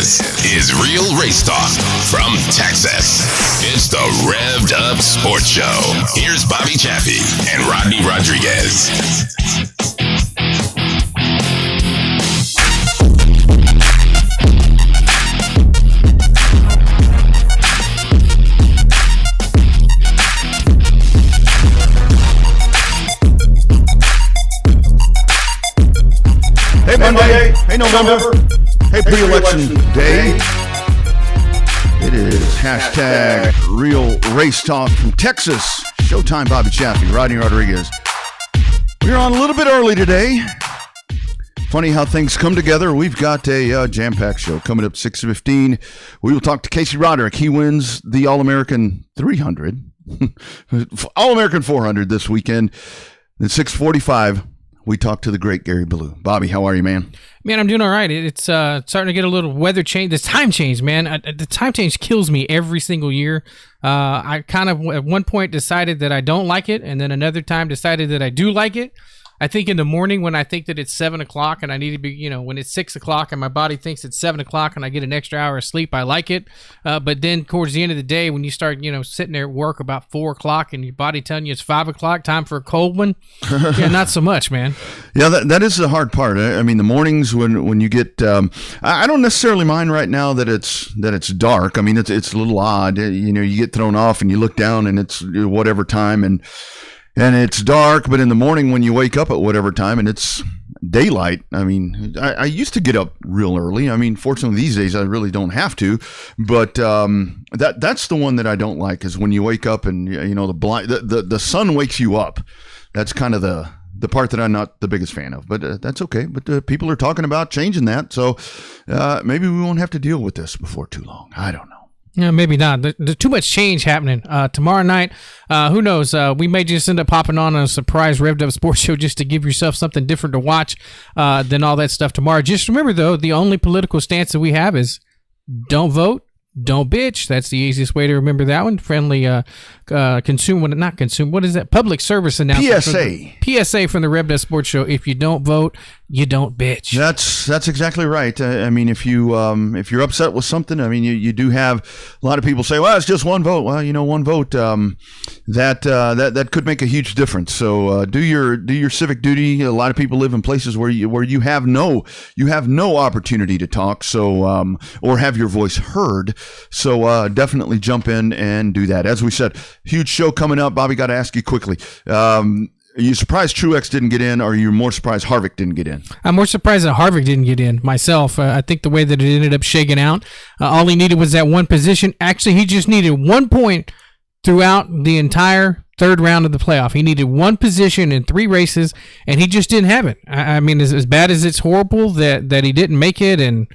This is Real Race Talk from Texas. It's the Revved Up Sports Show. Here's Bobby Chaffee and Rodney Rodriguez. Hey Monday, hey November, hey pre-election day. It is hashtag Real Race Talk from Texas. Showtime, Bobby Chaffee, Rodney Rodriguez. We're on a little bit early today. Funny how things come together. We've got a jam-packed show coming up at 6:15. We will talk to Casey Roderick. He wins the All-American 300, All-American 400 this weekend. At 6:45. We talked to the great Gary Ballou. Bobby, how are you, man? Man, I'm doing all right. It's starting to get a little weather change. The time change, man. The time change kills me every single year. I kind of at one point decided that I don't like it, and then another time decided that I do like it. I think in the morning when I think that it's 7 o'clock and I need to be, when it's 6 o'clock and my body thinks it's 7 o'clock and I get an extra hour of sleep, I like it. But then towards the end of the day, when you start, sitting there at work about 4 o'clock and your body telling you it's 5 o'clock, time for a cold one, yeah, not so much, man. Yeah, that is the hard part. I mean, the mornings when you get, I don't necessarily mind right now that it's dark. I mean, it's a little odd. You get thrown off and you look down and it's whatever time and it's dark, but in the morning when you wake up at whatever time and it's daylight, I mean, I used to get up real early. I mean, fortunately these days I really don't have to, but that's the one that I don't like is when you wake up and the sun wakes you up. That's kind of the part that I'm not the biggest fan of, but that's okay. But people are talking about changing that, so maybe we won't have to deal with this before too long. I don't know. Yeah, maybe not. There's too much change happening. Tomorrow night, who knows? We may just end up popping on a surprise Revved Up Sports Show just to give yourself something different to watch than all that stuff tomorrow. Just remember, though, the only political stance that we have is don't vote, don't bitch. That's the easiest way to remember that one. Friendly what is that? Public service announcement. PSA from the Revved Up Sports Show. If you don't vote, you don't bitch. That's exactly right. I mean, if you're upset with something, I mean, you do have a lot of people say, well, it's just one vote. Well, one vote that could make a huge difference. So do your civic duty. A lot of people live in places where you have no opportunity to talk. So or have your voice heard. So definitely jump in and do that. As we said, huge show coming up. Bobby, got to ask you quickly. Are you surprised Truex didn't get in, or are you more surprised Harvick didn't get in? I'm more surprised that Harvick didn't get in myself. I think the way that it ended up shaking out, all he needed was that one position. Actually, he just needed 1 point throughout the entire third round of the playoff. He needed one position in 3 races, and he just didn't have it. I mean, as bad as it's horrible that he didn't make it, and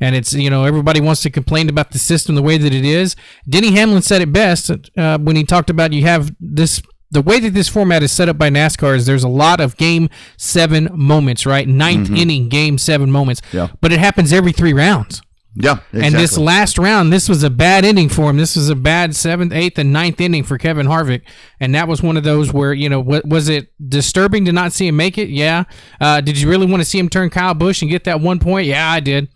it's, everybody wants to complain about the system the way that it is. Denny Hamlin said it best when he talked about you have this. The way that this format is set up by NASCAR is there's a lot of Game 7 moments, right? Ninth inning, Game 7 moments. Yeah. But it happens every 3 rounds. Yeah, exactly. And this last round, this was a bad inning for him. This was a bad 7th, 8th, and 9th inning for Kevin Harvick. And that was one of those where, was it disturbing to not see him make it? Yeah. Did you really want to see him turn Kyle Busch and get that 1 point? Yeah, I did.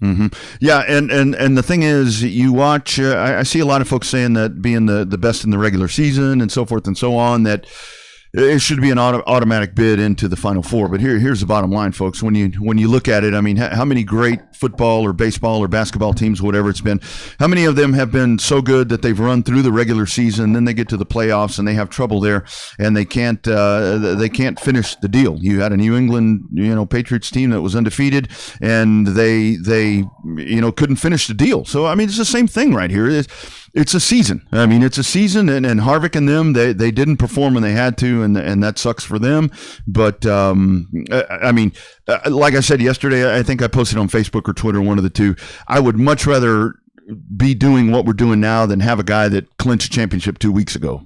Mm-hmm. Yeah, and the thing is, you watch. I see a lot of folks saying that being the best in the regular season and so forth and so on, that it should be an automatic bid into the Final Four. But here's the bottom line, folks. When you look at it, I mean, how many great football or baseball or basketball teams, whatever it's been, how many of them have been so good that they've run through the regular season, then they get to the playoffs and they have trouble there, and they can't finish the deal. You had a New England Patriots team that was undefeated, and they couldn't finish the deal. So I mean, it's the same thing right here. It's a season. I mean, it's a season, and Harvick and them, they didn't perform when they had to, and that sucks for them. But I mean, like I said yesterday, I think I posted on Facebook or Twitter, one of the two. I would much rather be doing what we're doing now than have a guy that clinched a championship 2 weeks ago.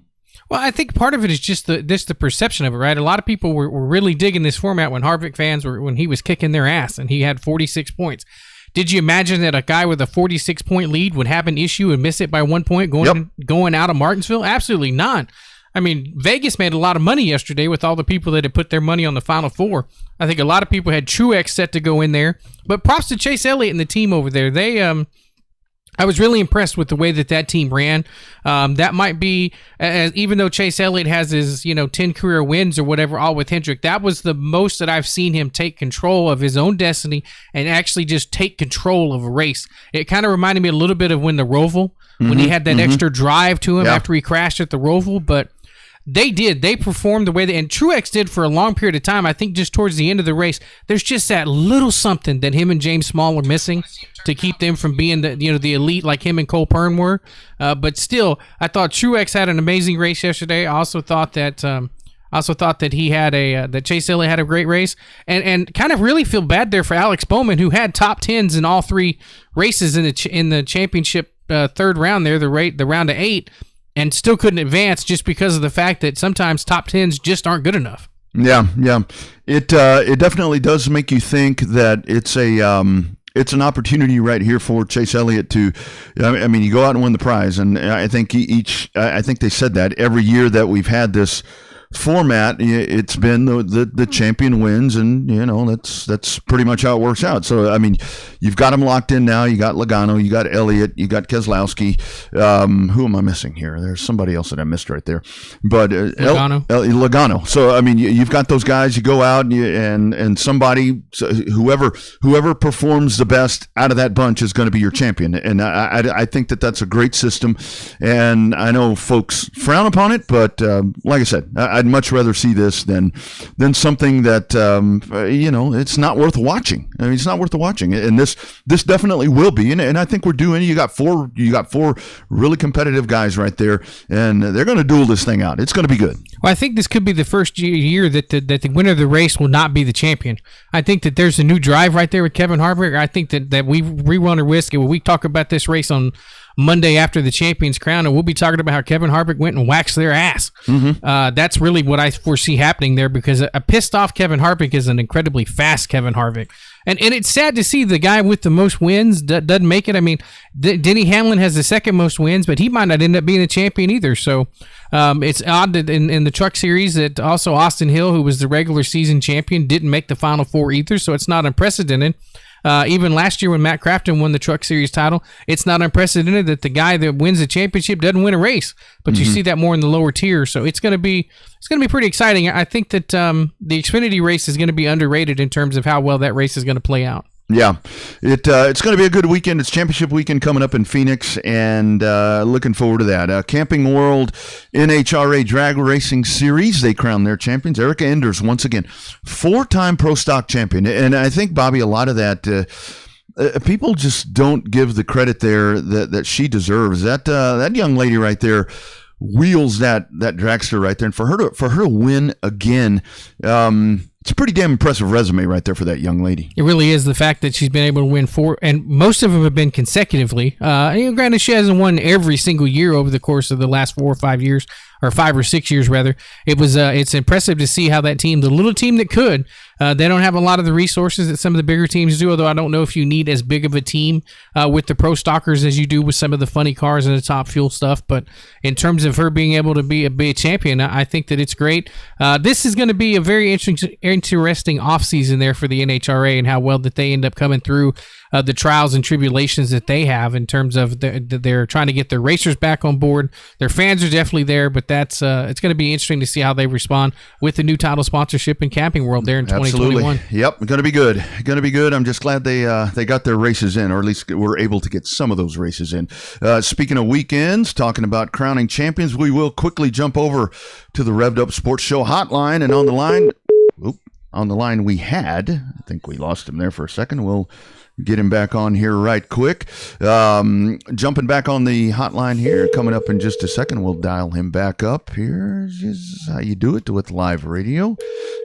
Well, I think part of it is just the perception of it, right? A lot of people were really digging this format when Harvick fans when he was kicking their ass and he had 46 points. Did you imagine that a guy with a 46-point lead would have an issue and miss it by 1 point going out of Martinsville? Absolutely not. I mean, Vegas made a lot of money yesterday with all the people that had put their money on the Final Four. I think a lot of people had Truex set to go in there. But props to Chase Elliott and the team over there. I was really impressed with the way that team ran. That might be, even though Chase Elliott has his 10 career wins or whatever, all with Hendrick, that was the most that I've seen him take control of his own destiny and actually just take control of a race. It kind of reminded me a little bit of when the Roval, when he had that extra drive to him after he crashed at the Roval, but they performed the way and Truex did for a long period of time. I think just towards the end of the race, there's just that little something that him and James Small are missing to keep them from being the elite like him and Cole Pearn were. But still, I thought Truex had an amazing race yesterday. I also thought that he had that Chase Elliott had a great race, and kind of really feel bad there for Alex Bowman, who had top 10s in all three races in the championship third round there, the round of 8. And still couldn't advance just because of the fact that sometimes top 10s just aren't good enough. Yeah. It definitely does make you think that it's an opportunity right here for Chase Elliott to. I mean, you go out and win the prize, and I think I think they said that every year that we've had this format, it's been the champion wins, and that's pretty much how it works out. So I mean, you've got them locked in now. You got Logano, you got Elliott, you got Keselowski. Who am I missing here? There's somebody else that I missed right there, but Logano. So I mean, you've got those guys. You go out and somebody, whoever performs the best out of that bunch is going to be your champion. And I think that's a great system, and I know folks frown upon it, but like I said, I'd much rather see this than something that it's not worth watching. I mean, it's not worth watching, and this definitely will be. And I think we're doing. You got four really competitive guys right there, and they're going to duel this thing out. It's going to be good. Well, I think this could be the first year that the winner of the race will not be the champion. I think that there's a new drive right there with Kevin Harvick. I think that we run a risk, and when we talk about this race on Monday after the champion's crown, and we'll be talking about how Kevin Harvick went and waxed their ass. That's really what I foresee happening there, because a pissed off Kevin Harvick is an incredibly fast Kevin Harvick. And it's sad to see the guy with the most wins doesn't make it. I mean, Denny Hamlin has the second most wins, but he might not end up being a champion either. So it's odd that in the truck series that also Austin Hill, who was the regular season champion, didn't make the Final Four either. So it's not unprecedented. Even last year when Matt Crafton won the Truck Series title, it's not unprecedented that the guy that wins the championship doesn't win a race. But you see that more in the lower tier, so it's going to be pretty exciting. I think that the Xfinity race is going to be underrated in terms of how well that race is going to play out. Yeah, it's going to be a good weekend. It's championship weekend coming up in Phoenix, and looking forward to that. Camping World NHRA Drag Racing Series, they crowned their champions. Erica Enders, once again, 4-time Pro Stock champion. And I think, Bobby, a lot of that, people just don't give the credit there that she deserves. That young lady right there wheels that dragster right there, and for her to win again, it's a pretty damn impressive resume right there for that young lady. It really is. The fact that she's been able to win 4, and most of them have been consecutively. Granted, she hasn't won every single year over the course of the last 4 or 5 years, or 5 or 6 years rather. It's impressive to see how that team, the little team that could, they don't have a lot of the resources that some of the bigger teams do, although I don't know if you need as big of a team with the pro stockers as you do with some of the funny cars and the top fuel stuff. But in terms of her being able to be a champion, I think that it's great. This is going to be a very interesting offseason there for the NHRA, and how well that they end up coming through the trials and tribulations that they have in terms of they're trying to get their racers back on board. Their fans are definitely there, but that's it's going to be interesting to see how they respond with the new title sponsorship in Camping World there in 2021. Yep, going to be good. Going to be good. I'm just glad they got their races in, or at least were able to get some of those races in. Speaking of weekends, talking about crowning champions, we will quickly jump over to the Revved Up Sports Show hotline, and on the line we had, I think we lost him there for a second. We'll get him back on here right quick. Jumping back on the hotline here, coming up in just a second. We'll dial him back up. Here's how you do it with live radio.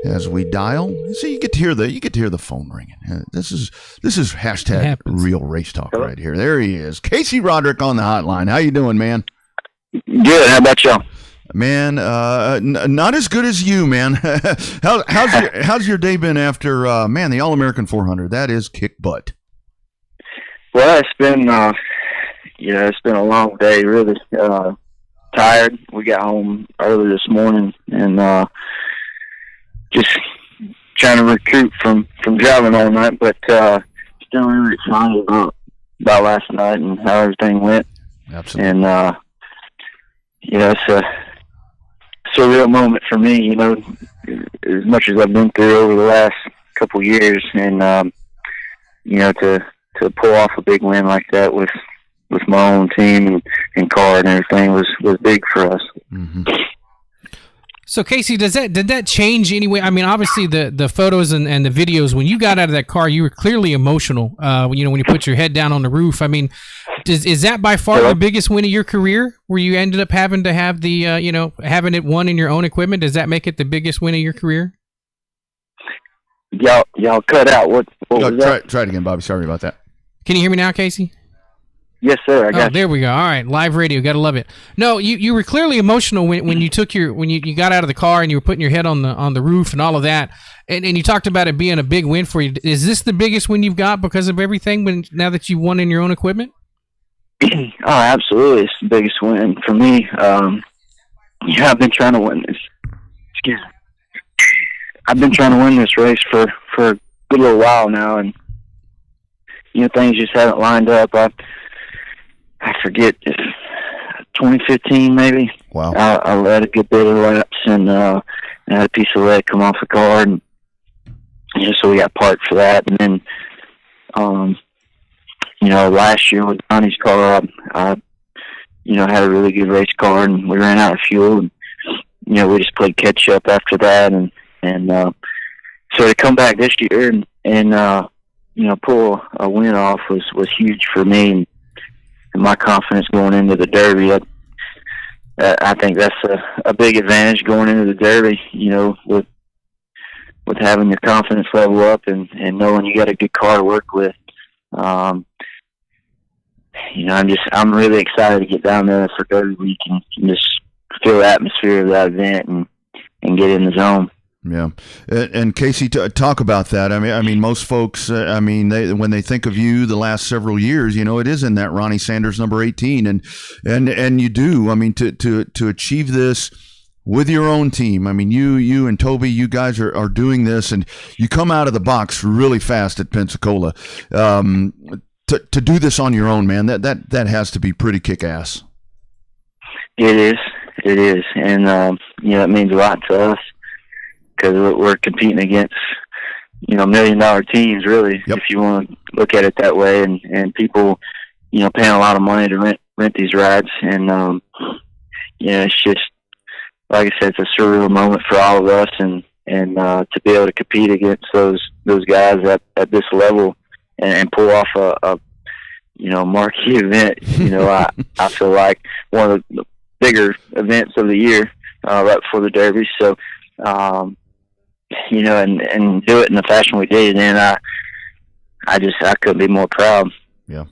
As we dial, so you get to hear the phone ringing. This is hashtag real race talk right here. There he is, Casey Roderick on the hotline. How you doing, man? Good. How about y'all? Man, not as good as you, man. How's your day been after the All-American 400? That is kick butt. Well, it's been a long day, really. tired. We got home early this morning and just trying to recruit from driving all night, but still really excited about last night and how everything went. Absolutely. And it's a surreal moment for me, as much as I've been through over the last couple of years, and to pull off a big win like that with my own team and car and everything was big for us. Mm-hmm. So Casey, did that change anyway? I mean, obviously the photos and the videos, when you got out of that car, you were clearly emotional. When you put your head down on the roof. I mean, is that by far the biggest win of your career, where you ended up having to have the having it won in your own equipment? Does that make it the biggest win of your career? Y'all cut out. What was that? Try it again, Bobby. Sorry about that. Can you hear me now, Casey? Yes, sir. I got there we go. All right, live radio, gotta love it. No, you were clearly emotional when you took when you got out of the car and you were putting your head on the roof and all of that, and you talked about it being a big win for you. Is this the biggest win you've got because of everything? Now that you won in your own equipment? Oh, absolutely, it's the biggest win for me. I've been trying to win this. Excuse me. I've been trying to win this race for a good little while now, and things just haven't lined up. I forget, 2015 maybe. Wow. I led a good bit of laps and I had a piece of lead come off the car, and so we got parked for that. And then, last year with Donnie's car, I had a really good race car, and we ran out of fuel, and we just played catch up after that, and so to come back this year and pull a win off was huge for me. And my confidence going into the Derby, I think that's a big advantage going into the Derby, with having your confidence level up and knowing you got a good car to work with. I'm really excited to get down there for Derby week and just feel the atmosphere of that event and get in the zone. Yeah, and Casey, talk about that. I mean, most folks, when they think of you the last several years, it is in that Ronnie Sanders number 18, and you do. I mean, to achieve this with your own team. I mean, you and Toby, you guys are doing this, and you come out of the box really fast at Pensacola. To do this on your own, man, that has to be pretty kick-ass. It is, and it means a lot to us, because we're competing against, $1 million teams, really, Yep. if you want to look at it that way, and people, paying a lot of money to rent these rides, and it's just, like I said, it's a surreal moment for all of us, and to be able to compete against those guys at this level and pull off a marquee event, I feel like one of the bigger events of the year, right before the Derby. So, and do it in the fashion we did, and I couldn't be more proud. Yeah.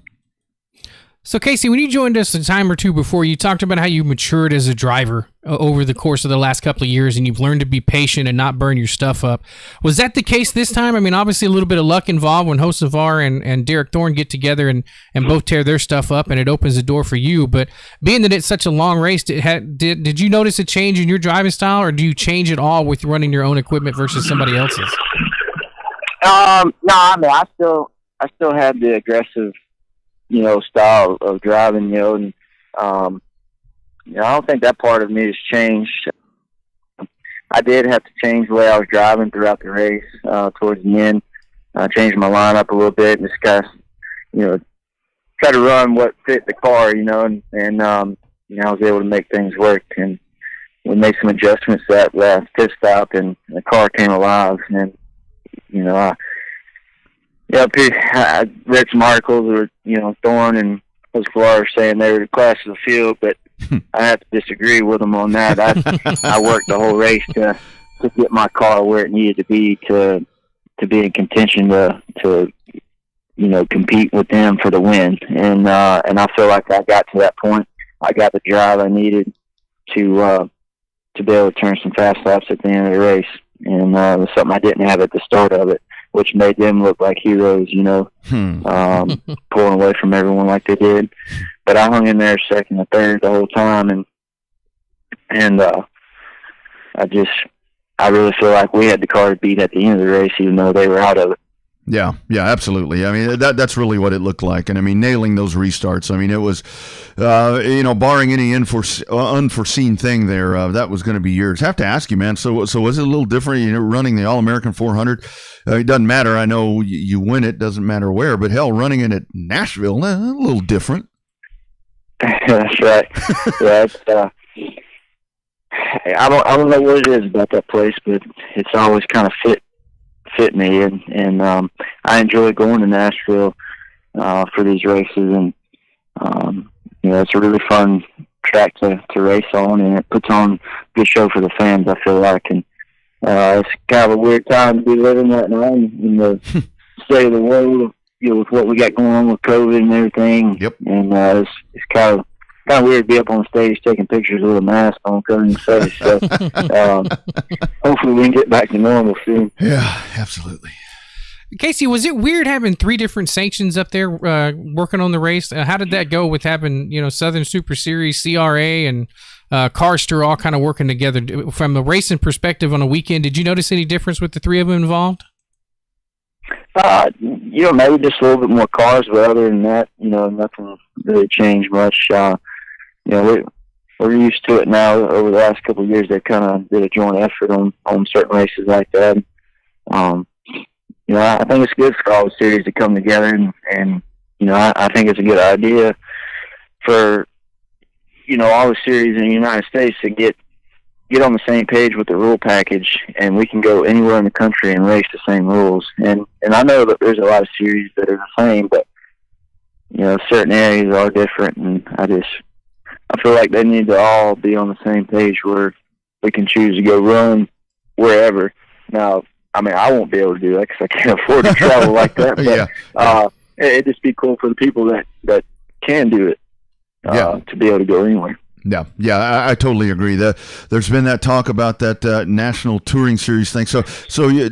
So Casey, when you joined us a time or two before, you talked about how you matured as a driver over the course of the last couple of years, and you've learned to be patient and not burn your stuff up. Was that the case this time? I mean, obviously a little bit of luck involved when Hocevar and Derek Thorne get together and both tear their stuff up, and it opens the door for you. But being that it's such a long race, did you notice a change in your driving style, or do you change it all with running your own equipment versus somebody else's? No, I mean, I still had the aggressive, style of driving, and I don't think that part of me has changed. I did have to change the way I was driving throughout the race towards the end. Changed my lineup a little bit and just kind of, try to run what fit the car, and I was able to make things work. And we made some adjustments that last pit stop, and the car came alive. And, I read some articles where, Thorne and Hocevar saying they were the class of the field, but I have to disagree with them on that. I worked the whole race to get my car where it needed to be to be in contention to compete with them for the win. And I feel like I got to that point. I got the drive I needed to be able to turn some fast laps at the end of the race. And it was something I didn't have at the start of it, which made them look like heroes, pulling away from everyone like they did. But I hung in there second and third the whole time, and And I really feel like we had the car to beat at the end of the race, even though they were out of it. Yeah, absolutely. I mean, that's really what it looked like. And I mean, nailing those restarts. I mean, it was, barring any unforeseen thing there, that was going to be yours. I have to ask you, man. So was it a little different? Running the All-American 400. It doesn't matter. I know you win it. Doesn't matter where. But hell, running it at Nashville, a little different. That's right. Yeah, I don't know what it is about that place, but it's always kind of fit me, and I enjoy going to Nashville for these races, and it's a really fun track to race on, and it puts on a good show for the fans, I feel like. And it's kind of a weird time to be living right now in the state of the world, with what we got going on with COVID and everything. Yep. And it's kind of weird to be up on stage taking pictures with a mask on, covering your face. So hopefully we can get back to normal soon. Yeah, absolutely. Casey, was it weird having 3 different sanctions up there working on the race? How did that go with having, Southern Super Series, CRA, and Carster all kind of working together? From a racing perspective on a weekend, did you notice any difference with the 3 of them involved? Maybe just a little bit more cars, but other than that, nothing really changed much. We're used to it now. Over the last couple of years, they kind of did a joint effort on certain races like that. I think it's good for all the series to come together, and I think it's a good idea for all the series in the United States to get on the same page with the rule package, and we can go anywhere in the country and race the same rules. And I know that there's a lot of series that are the same, but certain areas are different, and I feel like they need to all be on the same page where we can choose to go run wherever. Now, I mean, I won't be able to do that because I can't afford to travel like that. But it'd just be cool for the people that can do it to be able to go anywhere. Yeah, I totally agree. There's been that talk about that national touring series thing. So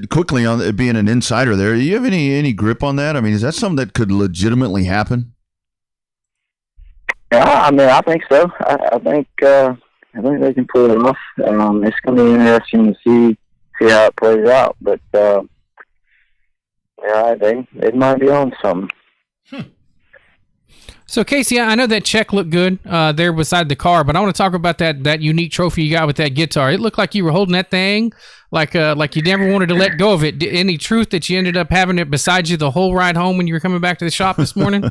quickly on being an insider there, do you have any grip on that? I mean, is that something that could legitimately happen? Yeah, I mean, I think so. I think they can pull it off. It's going to be interesting to see how it plays out. But it might be on something. So, Casey, I know that check looked good there beside the car, but I want to talk about that unique trophy you got with that guitar. It looked like you were holding that thing like you never wanted to let go of it. Any truth that you ended up having it beside you the whole ride home when you were coming back to the shop this morning?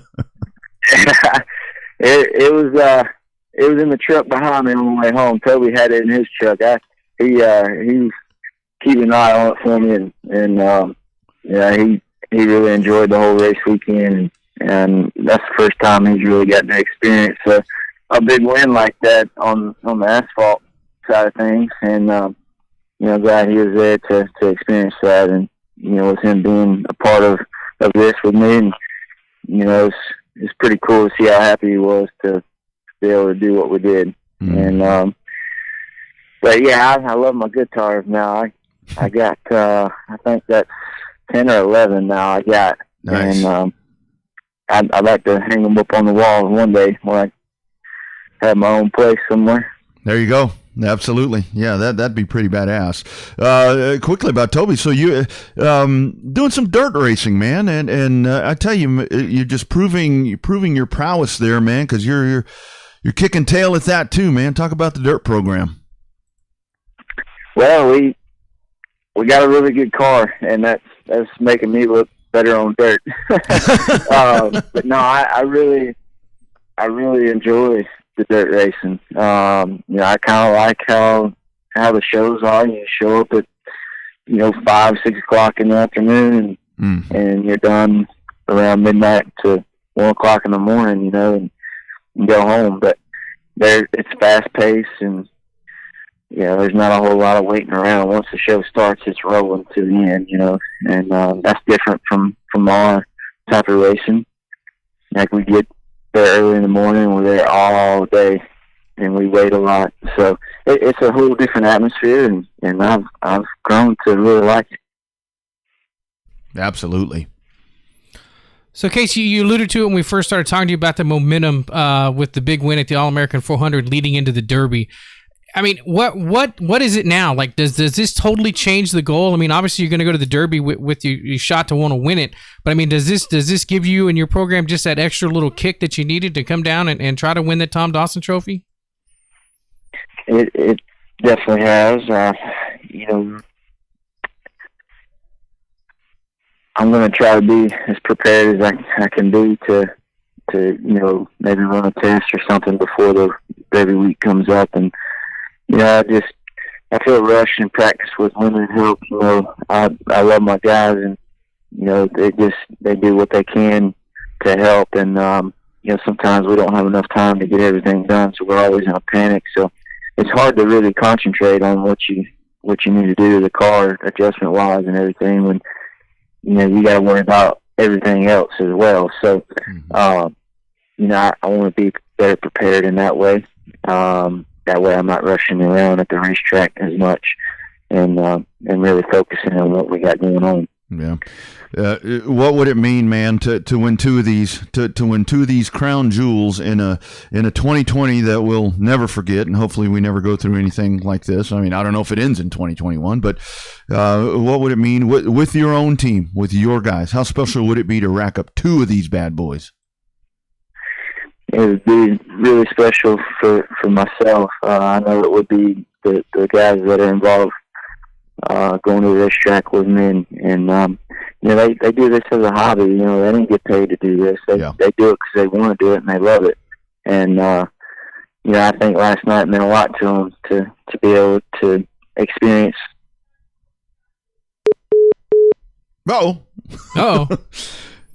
It was in the truck behind me on the way home. Toby had it in his truck. He was keeping an eye on it for me, and he really enjoyed the whole race weekend. And that's the first time he's really gotten to experience a big win like that on the asphalt side of things. And, glad he was there to experience that. And, with him being a part of this with me. And, it's pretty cool to see how happy he was to be able to do what we did. Mm-hmm. And, but yeah, I love my guitars now. I got, I think that's 10 or 11 now I got. Nice. And, I'd like to hang them up on the wall one day when I have my own place somewhere. There you go. Absolutely. Yeah, that'd be pretty badass. Quickly about Toby. So you doing some dirt racing, man, and I tell you, you're just proving your prowess there, man, because you're kicking tail at that too, man. Talk about the dirt program. Well, we got a really good car, and that's making me look better on dirt. But no, I really enjoy the dirt racing. I kind of like how the shows are. You show up at 5, 6 o'clock in the afternoon, and you're done around midnight to 1 o'clock in the morning. And go home. But it's fast paced, and there's not a whole lot of waiting around. Once the show starts, it's rolling to the end, and that's different from our type of racing. Like, we get there early in the morning, we're there all day, and we wait a lot. So it's a whole different atmosphere, and I've grown to really like it. Absolutely. So, Casey, you alluded to it when we first started talking to you about the momentum with the big win at the All-American 400 leading into the Derby. I mean, what is it now? Like, does this totally change the goal? I mean, obviously you're going to go to the Derby with your shot to want to win it, but I mean, does this give you and your program just that extra little kick that you needed to come down and try to win the Tom Dawson Trophy? It definitely has. You know, I'm going to try to be as prepared as I can be to you know, maybe run a test or something before the Derby week comes up. And you know, I feel rushed in practice with limited help. You know, I love my guys, and you know, they do what they can to help. And you know, sometimes we don't have enough time to get everything done, so we're always in a panic. So it's hard to really concentrate on what you need to do to the car adjustment wise and everything when you know you got to worry about everything else as well. So you know, I want to be better prepared in that way. That way I'm not rushing around at the racetrack as much and really focusing on what we got going on. Yeah. What would it mean, man, to win two of these to win two of these crown jewels in a 2020 that we'll never forget, and hopefully we never go through anything like this. I mean, I don't know if it ends in 2021, but what would it mean with your own team, with your guys? How special would it be to rack up two of these bad boys? It would be really special for myself. I know it would be the guys that are involved going to the racetrack with me, and you know, they do this as a hobby. You know, they don't get paid to do this. They do it because they want to do it and they love it. And you know, I think last night meant a lot to them to be able to experience. Oh. Oh.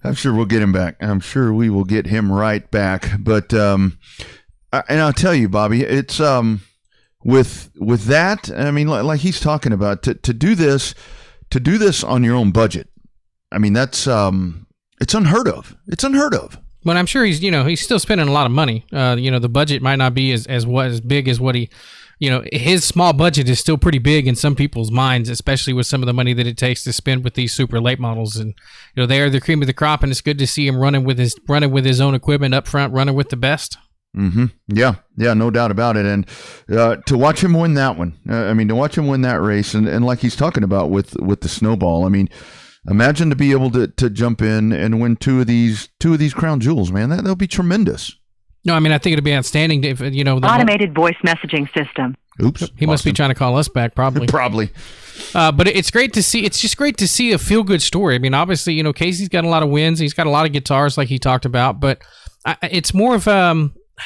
I'm sure we'll get him back. I'm sure we will get him right back. But and I'll tell you, Bobby, it's with that. I mean, like he's talking about, to do this on your own budget. I mean, that's it's unheard of. It's unheard of. But I'm sure he's still spending a lot of money. You know, the budget might not be as big as what he. You know, his small budget is still pretty big in some people's minds, especially with some of the money that it takes to spend with these super late models. And you know, they are the cream of the crop, and it's good to see him running with his own equipment up front, running with the best. Mm-hmm. Yeah, no doubt about it. And to watch him win that one, to watch him win that race, and like he's talking about with the snowball, I mean, imagine to be able to jump in and win two of these crown jewels, man. That'll be tremendous. No, I mean, I think it'd be outstanding if, you know, the automated voice messaging system. Oops. He must be trying to call us back, probably. Probably. But it's great to see. It's just great to see a feel-good story. I mean, obviously, you know, Casey's got a lot of wins. He's got a lot of guitars like he talked about, but it's more of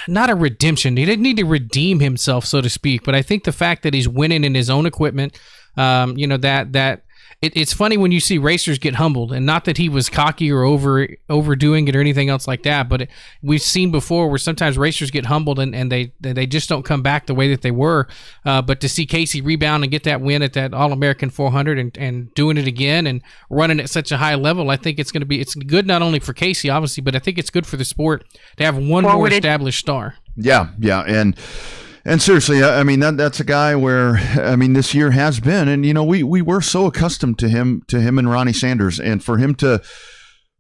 not a redemption. He didn't need to redeem himself, so to speak, but I think the fact that he's winning in his own equipment, you know, that it's funny when you see racers get humbled, and not that he was cocky or overdoing it or anything else like that, but we've seen before where sometimes racers get humbled and they just don't come back the way that they were. But to see Casey rebound and get that win at that All-American 400 and doing it again and running at such a high level, I think it's good not only for Casey, obviously, but I think it's good for the sport to have one more established star. Yeah, and seriously, I mean, that's a guy where, I mean, this year has been, and you know, we were so accustomed to him and Ronnie Sanders, and for him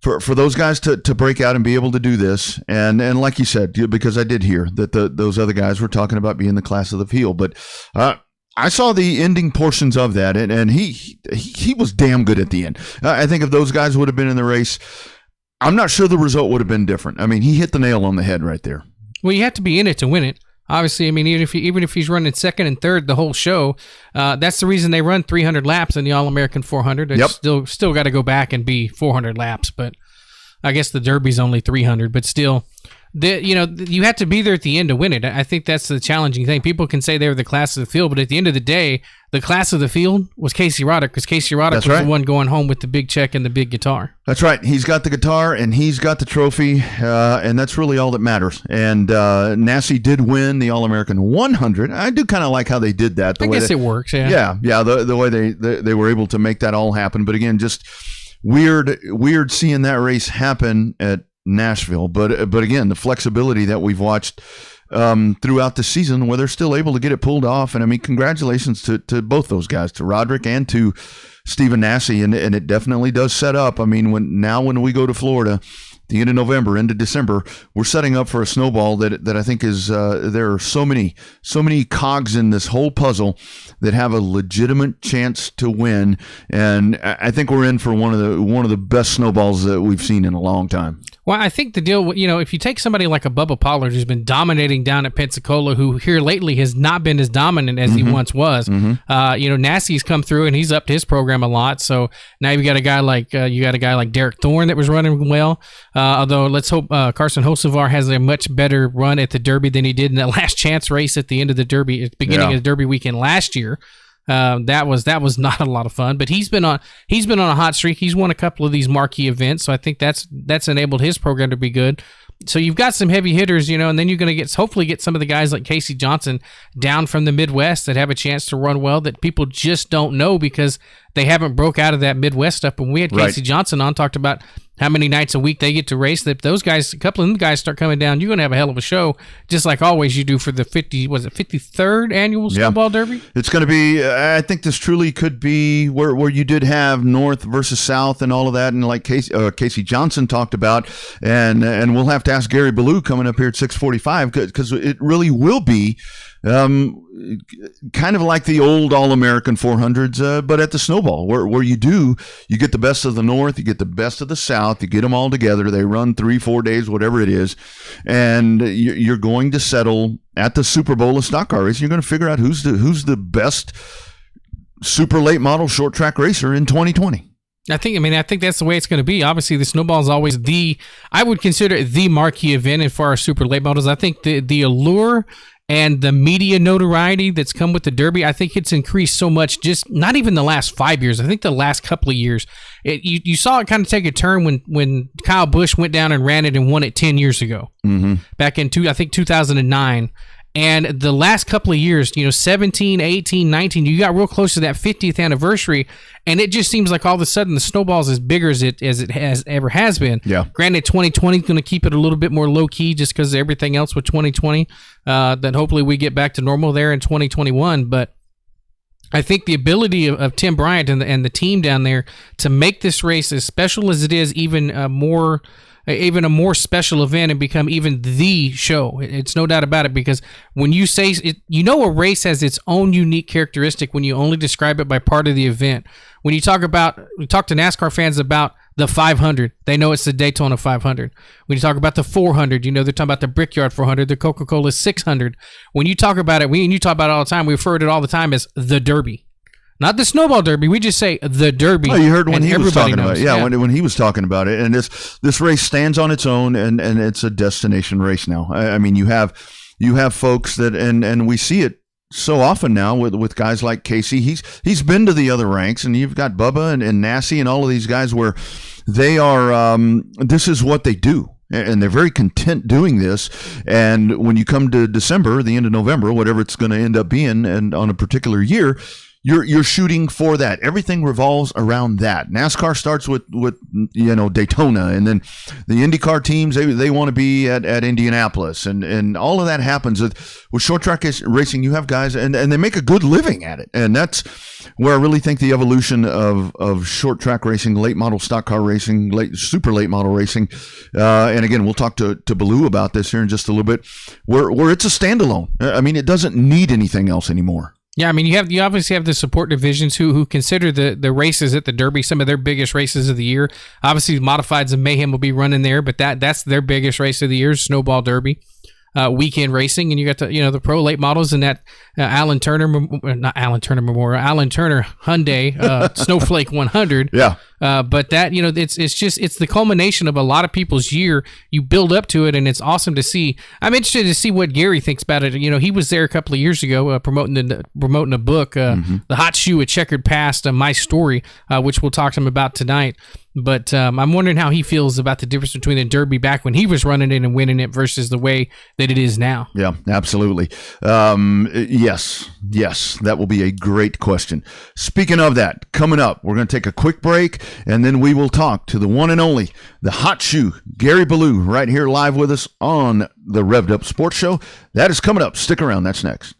for those guys to break out and be able to do this, and like you said, because I did hear that those other guys were talking about being the class of the field, but I saw the ending portions of that, and he was damn good at the end. I think if those guys would have been in the race, I'm not sure the result would have been different. I mean, he hit the nail on the head right there. Well, you have to be in it to win it. Obviously, I mean, even if he's running second and third the whole show, that's the reason they run 300 laps in the All-American 400. It's still got to go back and be 400 laps, but I guess the Derby's only 300. But still, you have to be there at the end to win it. I think that's the challenging thing. People can say they were the class of the field, but at the end of the day, the class of the field was Casey Roddick, because Casey Roddick was the one going home with the big check and the big guitar. That's right. He's got the guitar and he's got the trophy, and that's really all that matters. And Nassie did win the All-American 100. I do kind of like how they did that. I guess it works, yeah. Yeah, the way they were able to make that all happen. But again, just weird seeing that race happen at Nashville. But again, the flexibility that we've watched throughout the season, where they're still able to get it pulled off. And I mean, congratulations to both those guys, to Roderick and to Stephen Nassie. And it definitely does set up. I mean, when we go to Florida, the end of November, into December, we're setting up for a snowball that I think is there are so many cogs in this whole puzzle that have a legitimate chance to win, and I think we're in for one of the best snowballs that we've seen in a long time. Well, I think the deal, if you take somebody like a Bubba Pollard who's been dominating down at Pensacola, who here lately has not been as dominant as he once was, Nassie's come through and he's upped his program a lot. So now you got a guy like Derek Thorne that was running well. Although let's hope Carson Hocevar has a much better run at the Derby than he did in that last chance race at the end of the Derby, at the beginning of the Derby weekend last year. That was not a lot of fun, but he's been on a hot streak. He's won a couple of these marquee events, so I think that's enabled his program to be good. So you've got some heavy hitters, and then you're going to hopefully get some of the guys like Casey Johnson down from the Midwest that have a chance to run well that people just don't know because they haven't broke out of that Midwest stuff. When we had Casey Johnson on, talked about how many nights a week they get to race. That those guys, a couple of them guys start coming down, you're going to have a hell of a show, just like always you do for the 53rd annual Snowball Derby? It's going to be, I think this truly could be where you did have North versus South and all of that, and like Casey Johnson talked about, and we'll have to ask Gary Ballou coming up here at 6:45 because it really will be kind of like the old All-American 400s, but at the Snowball, where you get the best of the North, you get the best of the South, you get them all together, they run 3-4 days, whatever it is, and you're going to settle at the Super Bowl of stock car racing. You're going to figure out who's the best super late model short track racer in 2020. I think that's the way it's going to be. Obviously, the Snowball is always I would consider it the marquee event. And for our super late models, I think the allure and the media notoriety that's come with the Derby, I think it's increased so much, just not even the last 5 years. I think the last couple of years. You saw it kind of take a turn when Kyle Busch went down and ran it and won it 10 years ago. Back in 2009. And the last couple of years, 17, 18, 19, you got real close to that 50th anniversary, and it just seems like all of a sudden the Snowball's as big as it ever has been. Yeah. Granted, 2020 is going to keep it a little bit more low-key just because of everything else with 2020. Then hopefully we get back to normal there in 2021. But I think the ability of Tim Bryant and the team down there to make this race as special as it is, even a more special event and become even the show. It's no doubt about it, because when you say it, a race has its own unique characteristic when you only describe it by part of the event. When we talk to NASCAR fans about the 500, they know it's the Daytona 500. When you talk about the 400, they're talking about the Brickyard 400, the Coca-Cola 600. When you talk about it, you talk about it all the time, we refer to it all the time as the Derby. Not the Snowball Derby. We just say the Derby. Oh, you heard when he was talking about it. Yeah. When he was talking about it. And this race stands on its own, and it's a destination race now. I mean, you have folks that, and we see it so often now with guys like Casey. He's been to the other ranks, and you've got Bubba and Nassie and all of these guys where they are, this is what they do. And they're very content doing this. And when you come to December, the end of November, whatever it's going to end up being, and on a particular year, you're shooting for that. Everything revolves around that. NASCAR starts with Daytona, and then the IndyCar teams they want to be at Indianapolis, and all of that happens with short track racing. You have guys and they make a good living at it, and that's where I really think the evolution of short track racing, late model stock car racing, super late model racing, and again we'll talk to Ballou about this here in just a little bit, where it's a standalone. I mean, it doesn't need anything else anymore. Yeah, I mean, you obviously have the support divisions who consider the races at the Derby some of their biggest races of the year. Obviously, Modifieds and Mayhem will be running there, but that's their biggest race of the year, Snowball Derby. Weekend racing, and you got the pro late models and that Alan Turner Hyundai Snowflake 100. Yeah. But that it's the culmination of a lot of people's year. You build up to it, and it's awesome to see. I'm interested to see what Gary thinks about it. He was there a couple of years ago promoting a book, The Hot Shoe: A Checkered Past, My Story, which we'll talk to him about tonight. But I'm wondering how he feels about the difference between the Derby back when he was running it and winning it versus the way that it is now. Yeah, absolutely. Yes, that will be a great question. Speaking of that, coming up, we're going to take a quick break, and then we will talk to the one and only, the Hot Shoe, Gary Ballou, right here live with us on the Revved Up Sports Show. That is coming up. Stick around. That's next.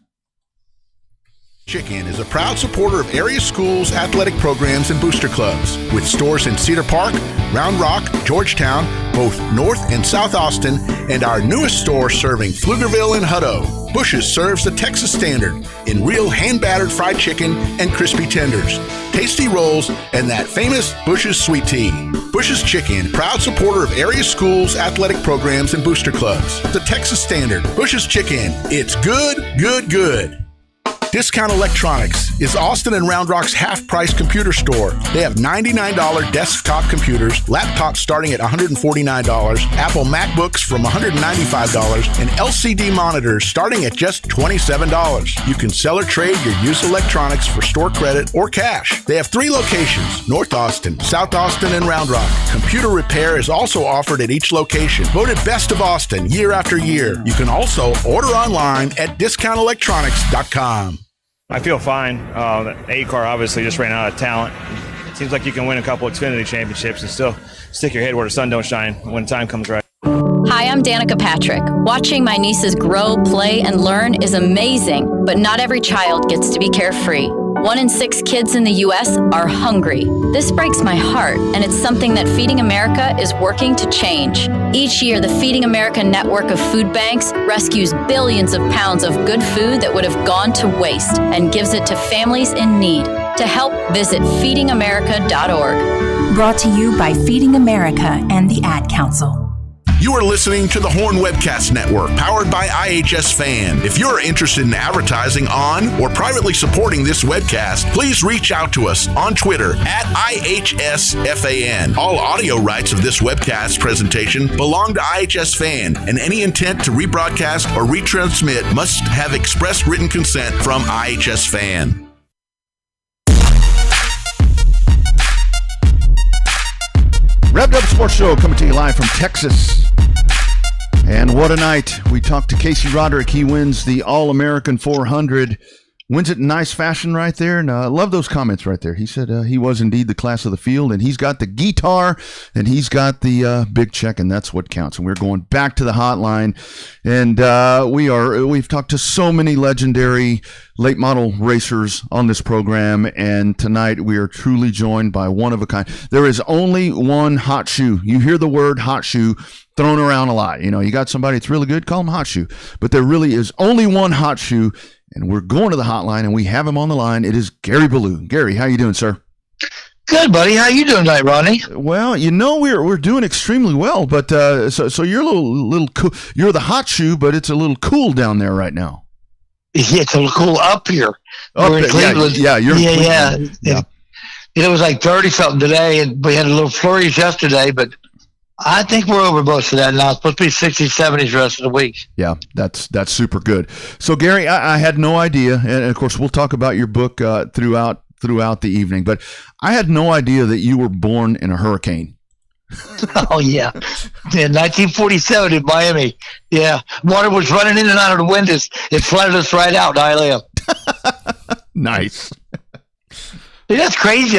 Chicken is a proud supporter of area schools, athletic programs, and booster clubs. With stores in Cedar Park, Round Rock, Georgetown, both North and South Austin, and our newest store serving Pflugerville and Hutto, Bush's serves the Texas standard in real hand-battered fried chicken and crispy tenders, tasty rolls, and that famous Bush's sweet tea. Bush's Chicken, proud supporter of area schools, athletic programs, and booster clubs. The Texas standard, Bush's Chicken. It's good, good, good. Discount Electronics is Austin and Round Rock's half-price computer store. They have $99 desktop computers, laptops starting at $149, Apple MacBooks from $195, and LCD monitors starting at just $27. You can sell or trade your used electronics for store credit or cash. They have 3 locations, North Austin, South Austin, and Round Rock. Computer repair is also offered at each location. Voted Best of Austin year after year. You can also order online at discountelectronics.com. I feel fine. The A-car obviously just ran out of talent. It seems like you can win a couple Xfinity championships and still stick your head where the sun don't shine when time comes right. Hi, I'm Danica Patrick. Watching my nieces grow, play, and learn is amazing, but not every child gets to be carefree. 1 in 6 kids in the U.S. are hungry. This breaks my heart, and it's something that Feeding America is working to change. Each year, the Feeding America network of food banks rescues billions of pounds of good food that would have gone to waste and gives it to families in need. To help, visit feedingamerica.org. Brought to you by Feeding America and the Ad Council. You are listening to the Horn Webcast Network, powered by IHS Fan. If you're interested in advertising on or privately supporting this webcast, please reach out to us on Twitter at IHSFAN. All audio rights of this webcast presentation belong to IHS Fan, and any intent to rebroadcast or retransmit must have express written consent from IHS Fan. Revved Up Sports Show coming to you live from Texas. And what a night. We talked to Casey Roderick. He wins the All-American 400. Wins it in nice fashion right there. And I love those comments right there. He said he was indeed the class of the field, and he's got the guitar, and he's got the big check, and that's what counts. And we're going back to the hotline. And we've talked to so many legendary late model racers on this program, and tonight we are truly joined by one of a kind. There is only one hot shoe. You hear the word hot shoe thrown around a lot. You know, you got somebody that's really good, call him hot shoe. But there really is only one hot shoe, and we're going to the hotline, and we have him on the line. It is Gary Ballou. Gary, how you doing, sir? Good, buddy. How you doing tonight, Ronnie? Well, you know we're doing extremely well, but so you're a little cool. You're the hot shoe, but it's a little cool down there right now. Yeah, it's a little cool up here. We're in Cleveland. Yeah, you're in Cleveland. Yeah. It was like 30-something today, and we had a little flurries yesterday, but I think we're over most of that now. It's supposed to be 60s, 70s the rest of the week. Yeah, that's super good. So, Gary, I had no idea, and of course, we'll talk about your book throughout the evening, but I had no idea that you were born in a hurricane. Oh, yeah. In 1947 in Miami. Yeah. Water was running in and out of the windows. It flooded us right out in Hialeah. Nice. That's crazy.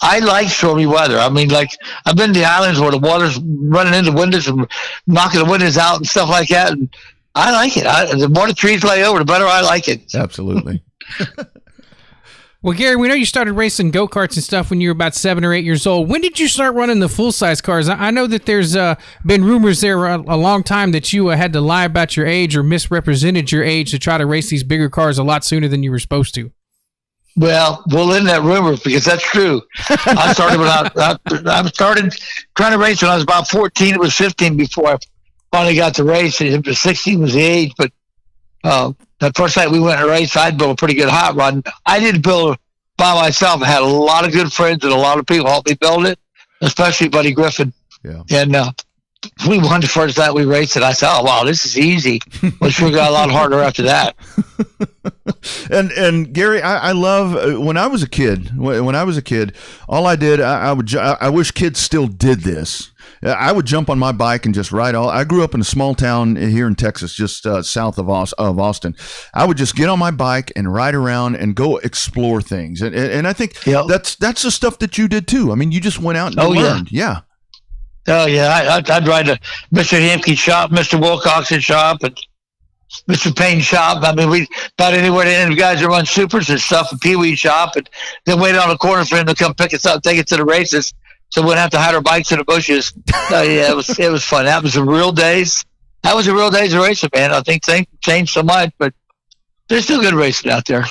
I like stormy weather. I mean, like, I've been to the islands where the water's running into windows and knocking the windows out and stuff like that. And I like it. The more the trees lay over, the better I like it. Absolutely. Well, Gary, we know you started racing go-karts and stuff when you were about 7 or 8 years old. When did you start running the full-size cars? I know that there's been rumors there a long time that you had to lie about your age or misrepresented your age to try to race these bigger cars a lot sooner than you were supposed to. Well, we'll end that rumor because that's true. I started I started trying to race when I was about 14. It was 15 before I finally got to race. It was 16 was the age, but the first night we went to race, I'd built a pretty good hot rod. I didn't build it by myself. I had a lot of good friends and a lot of people helped me build it, especially Buddy Griffin. Yeah. And we won the first night we raced it. I said, "Oh wow, this is easy." Well, sure got a lot harder after that. And Gary, I love when I was a kid. When I was a kid, all I did, I wish kids still did this. I would jump on my bike and just ride all. I grew up in a small town here in Texas, just south of Austin. I would just get on my bike and ride around and go explore things. And I think that's the stuff that you did too. I mean, you just went out and learned. Yeah. Oh yeah, I'd ride to Mr. Hamke's shop, Mr. Wilcox's shop, and Mr. Payne's shop. I mean, we about anywhere the guys that run supers and stuff, and Pee Wee's shop, and then wait on the corner for him to come pick us up, take it to the races, so we wouldn't have to hide our bikes in the bushes. Yeah, it was fun. That was the real days. That was the real days of racing, man. I think things changed so much, but there's still good racing out there.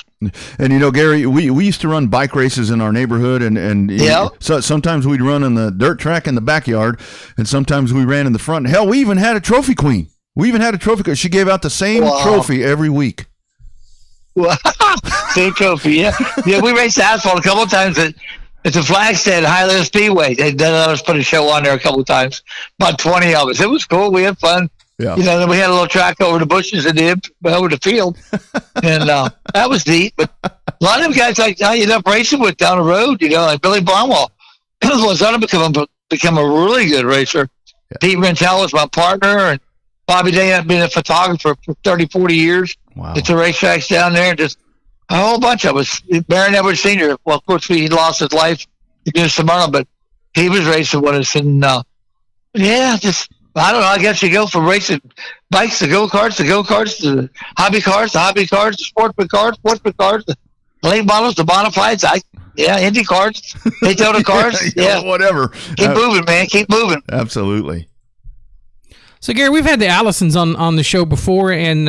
And Gary, we used to run bike races in our neighborhood, and so sometimes we'd run in the dirt track in the backyard, and sometimes we ran in the front. Hell, we even had a trophy queen. We even had a trophy queen. She gave out the same trophy every week. Same trophy, yeah. Yeah, we raced asphalt a couple of times at the Flagstaff Highland Speedway. They let us put a show on there a couple of times. About 20 of us. It was cool. We had fun. Yeah. Then we had a little track over the bushes and over the field. And that was neat. But a lot of them guys I ended up racing with down the road, like Billy Barnwell was on to become a really good racer. Yeah. Pete Rentel was my partner, and Bobby Day ended up being a photographer for 30, 40 years. Wow. At the racetracks down there. Just a whole bunch of us. Baron Edwards Sr., well, of course, he lost his life in Smyrna, but he was racing with us. And, I don't know. I guess you go from racing bikes to go-karts to hobby cars, to sportsman cars, the late models, the Bonafides, Indy cars, Daytona cars. Yeah, whatever. Keep moving, man. Keep moving. Absolutely. So, Gary, we've had the Allisons on the show before, and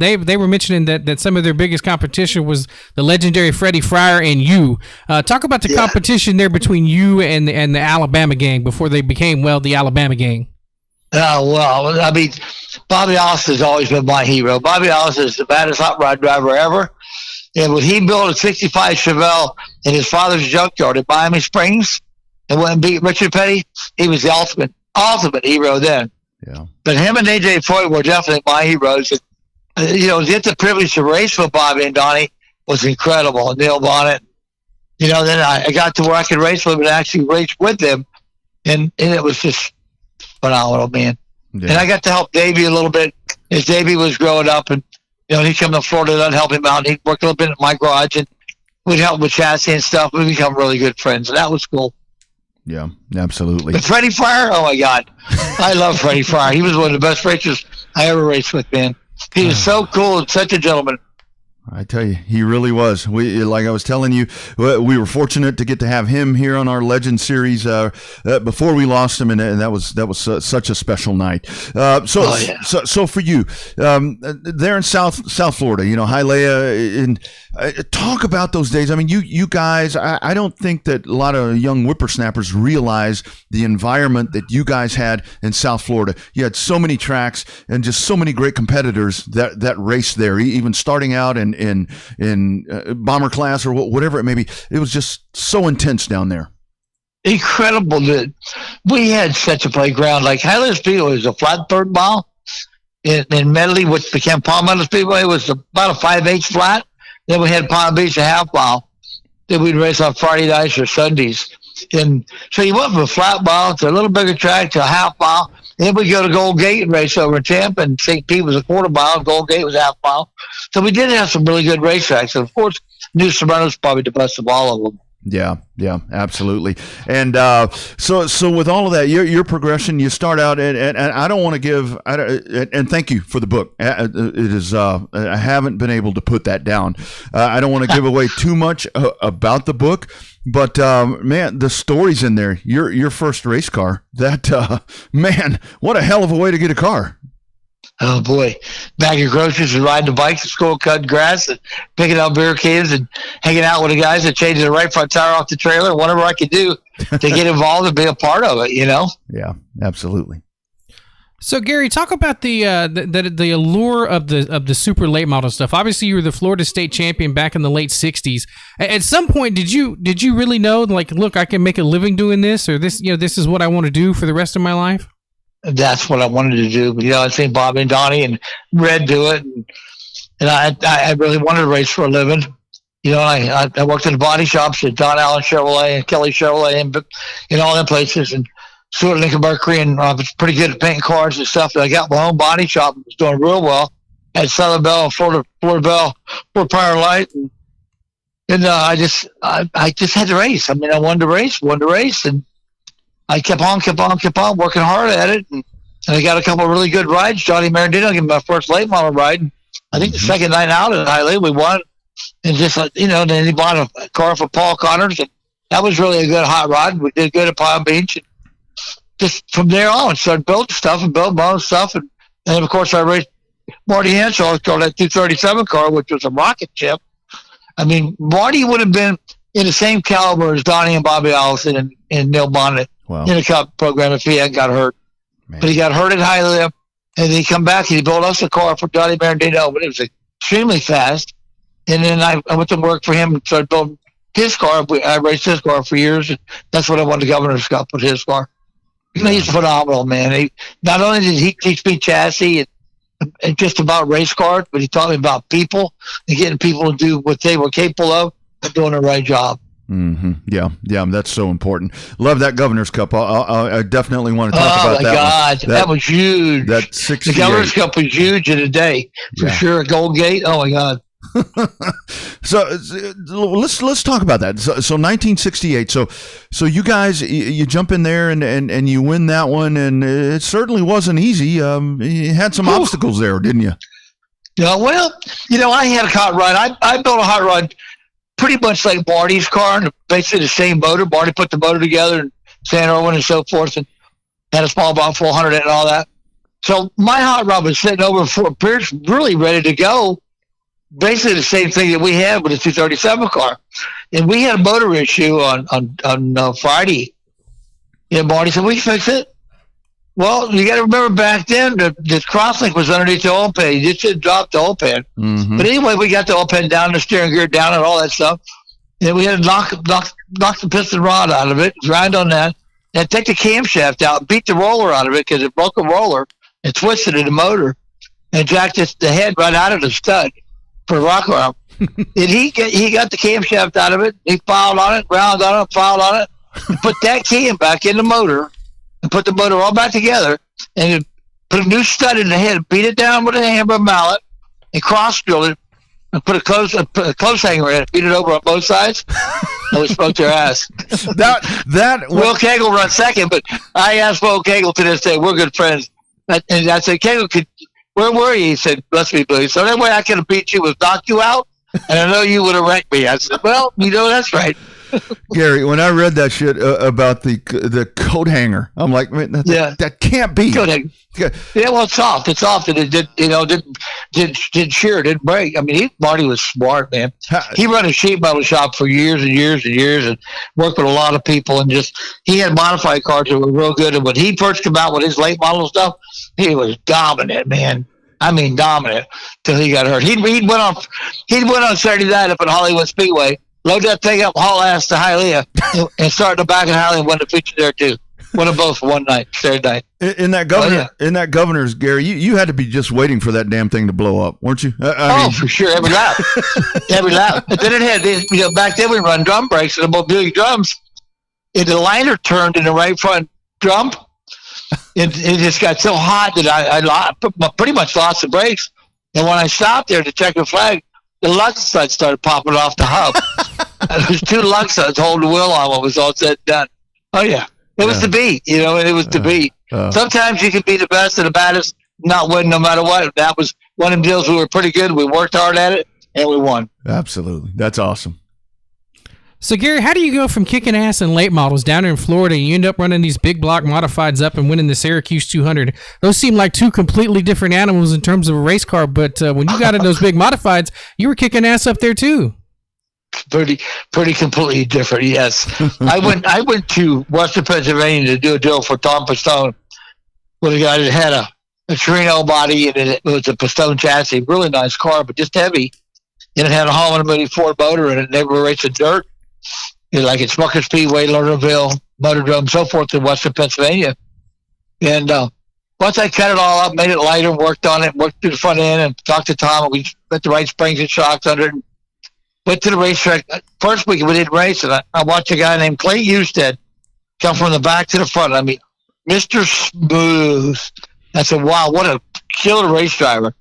they were mentioning that some of their biggest competition was the legendary Freddie Fryer and you. Talk about the competition there between you and the Alabama gang before they became, the Alabama gang. Oh, well, I mean, Bobby Allison has always been my hero. Bobby Allison is the baddest hot rod driver ever. And when he built a 65 Chevelle in his father's junkyard at Miami Springs and went and beat Richard Petty, he was the ultimate hero then. Yeah. But him and AJ Foyt were definitely my heroes. And, to get the privilege to race with Bobby and Donnie was incredible. And Neil Bonnet. Then I got to where I could race with them and actually race with them. And it was just phenomenal, man. Yeah. And I got to help Davey a little bit as Davey was growing up, and he'd come to Florida and I'd help him out. He'd work a little bit at my garage, and we'd help with chassis and stuff. We'd become really good friends, and that was cool. Yeah, absolutely. But Freddie Fryer, oh my God, I love Freddie Fryer. He was one of the best racers I ever raced with, man. He was so cool and such a gentleman. I tell you, he really was. Like I was telling you, we were fortunate to get to have him here on our Legend Series before we lost him, and that was such a special night. So for you, there in South Florida, Hialeah, and talk about those days. I mean, you guys, I don't think that a lot of young whippersnappers realize the environment that you guys had in South Florida. You had so many tracks and just so many great competitors that raced there, even starting out in bomber class or whatever it may be. It was just so intense down there. Incredible that we had such a playground. Like Highland Speedway was a flat 3rd mile in Medley, which became Palmetto Speedway, was about a 5/8 flat. Then we had Palm Beach a half mile. Then we'd race on Friday nights or Sundays. And so you went from a flat mile to a little bigger track to a half mile. Then we go to Gold Gate and race over in Tampa, and St. Pete was a 1/4 mile, and Gold Gate was a half mile. So we did have some really good racetracks. And of course, New Smyrna was probably the best of all of them. Yeah, absolutely. And so with all of that, your progression, you start out, and I don't want to give, and thank you for the book. It is I haven't been able to put that down. I don't want to give away too much about the book, but man, the stories in there. Your first race car. That man, what a hell of a way to get a car. Oh boy, bagging groceries and riding the bike to school, cutting grass and picking up beer cans and hanging out with the guys and changing the right front tire off the trailer, whatever I could do to get involved and be a part of it, Yeah, absolutely. So Gary, talk about the allure of the super late model stuff. Obviously, you were the Florida State champion back in the late '60s. At some point, did you really know, like, look, I can make a living doing this, or this is what I want to do for the rest of my life? That's what I wanted to do. I think Bobby and Donnie and Red do it, and I really wanted to race for a living. I worked in the body shops at Don Allen Chevrolet and Kelly Chevrolet and in all them places, and Stuart Lincoln Mercury, and I was pretty good at painting cars and stuff. And I got my own body shop and was doing real well at Southern Bell and Florida Bell, Fort Prior Light, and I just had to race. I mean, I wanted to race, and I kept on working hard at it. And And I got a couple of really good rides. Johnny Marandino gave me my first late model ride. I think the second night out at Hialeah, we won. And just, then he bought a car for Paul Connors. And that was really a good hot rod. We did good at Palm Beach. And just from there on, started building stuff and building my own stuff. And of course, I raced Marty Henshaw. I called that 237 car, which was a rocket ship. I mean, Marty would have been in the same caliber as Donnie and Bobby Allison and Neil Bonnet in the Cup program if he hadn't got hurt. Man. But he got hurt at Hialeah, and he come back and he built us a car for Johnny Marandino, but it was extremely fast. And then I went to work for him and started building his car. I raced his car for years, and that's what I won the Governor's Cup with his car. He's phenomenal, man. Not only did he teach me chassis and just about race cars, but he taught me about people and getting people to do what they were capable of and doing the right job. Mm-hmm. Yeah, that's so important. Love that Governor's Cup. I definitely want to talk about that. Oh my God, that was huge. That 68. The Governor's Cup was huge in a day for sure. Gold Gate. Oh my God. So let's talk about that. So 1968. So you guys you jump in there and you win that one, and it certainly wasn't easy. You had some obstacles there, didn't you? Yeah. Well, I had a hot rod. I built a hot rod pretty much like Marty's car, and basically the same motor. Marty put the motor together in San Erwin and so forth, and had a small block 400 and all that. So my hot rod was sitting over Fort Pierce, really ready to go. Basically the same thing that we had with the 237 car. And we had a motor issue on Friday. And Marty said, we fix it. Well, you got to remember back then, the crosslink was underneath the oil pan. You just didn't drop the oil pan. Mm-hmm. But anyway, we got the oil pan down, the steering gear down, and all that stuff. And we had to knock the piston rod out of it, grind on that, and take the camshaft out, beat the roller out of it because it broke a roller and twisted in the motor and jacked the head right out of the stud for a rock arm. And he got the camshaft out of it. He filed on it, round on it, filed on it, and put that cam back in the motor and put the motor all back together and put a new stud in the head, beat it down with a hammer mallet and cross drilled it and put a close hanger in it, beat it over on both sides. And we smoked their ass. Will Cagle run second, but I asked Will Cagle to this day, we're good friends. And I said, Cagle, where were you? He said, bless me, Billy. So that way I could have beat you, would knock you out, and I know you would have wrecked me. I said, well, that's right. Gary, when I read that shit about the coat hanger, I'm like, man, that can't be. Coat hanger. Yeah, well, it's soft. It's soft, and it didn't shear, didn't break. I mean, Marty was smart, man. He run a sheet metal shop for years and years and years, and worked with a lot of people, and he had modified cars that were real good. And when he first came out with his late model stuff, he was dominant, man. I mean, dominant till he got hurt. He went on Saturday night up at Hollywood Speedway, load that thing up, haul ass to Hialeah, and start in the back of Hialeah and won the feature there too. Won them both for one night, Saturday night. In that Governor's, Gary, you had to be just waiting for that damn thing to blow up, weren't you? I mean, for sure, every lap, every lap. But then it had, back then we run drum brakes and the mobility drums, and the liner turned in the right front drum. It just got so hot that I pretty much lost the brakes. And when I stopped there to check the flag, the lug studs started popping off the hub. There's two lug studs holding the wheel on when it was all said and done. Oh, yeah. It was the beat, it was the beat. Sometimes you can be the best and the baddest, not win no matter what. That was one of them deals we were pretty good. We worked hard at it, and we won. Absolutely. That's awesome. So, Gary, how do you go from kicking ass in late models down in Florida and you end up running these big block modifieds up and winning the Syracuse 200? Those seem like two completely different animals in terms of a race car, but when you got in those big modifieds, you were kicking ass up there too. Pretty completely different, yes. I went to Western Pennsylvania to do a deal for Tom Pistone with a guy that had a Torino body, and it was a Pistone chassis, really nice car, but just heavy. And it had a Holland Ford motor in it, and they were racing dirt. Like at Smucker Speedway, Lernerville, Motor Drum, so forth in Western Pennsylvania. And once I cut it all up, made it lighter, worked on it, worked through the front end, and talked to Tom, and we put the right springs and shocks under it. Went to the racetrack. First week we didn't race, and I watched a guy named Clay Husted come from the back to the front. I mean, Mr. Smooth. I said, wow, what a killer race driver.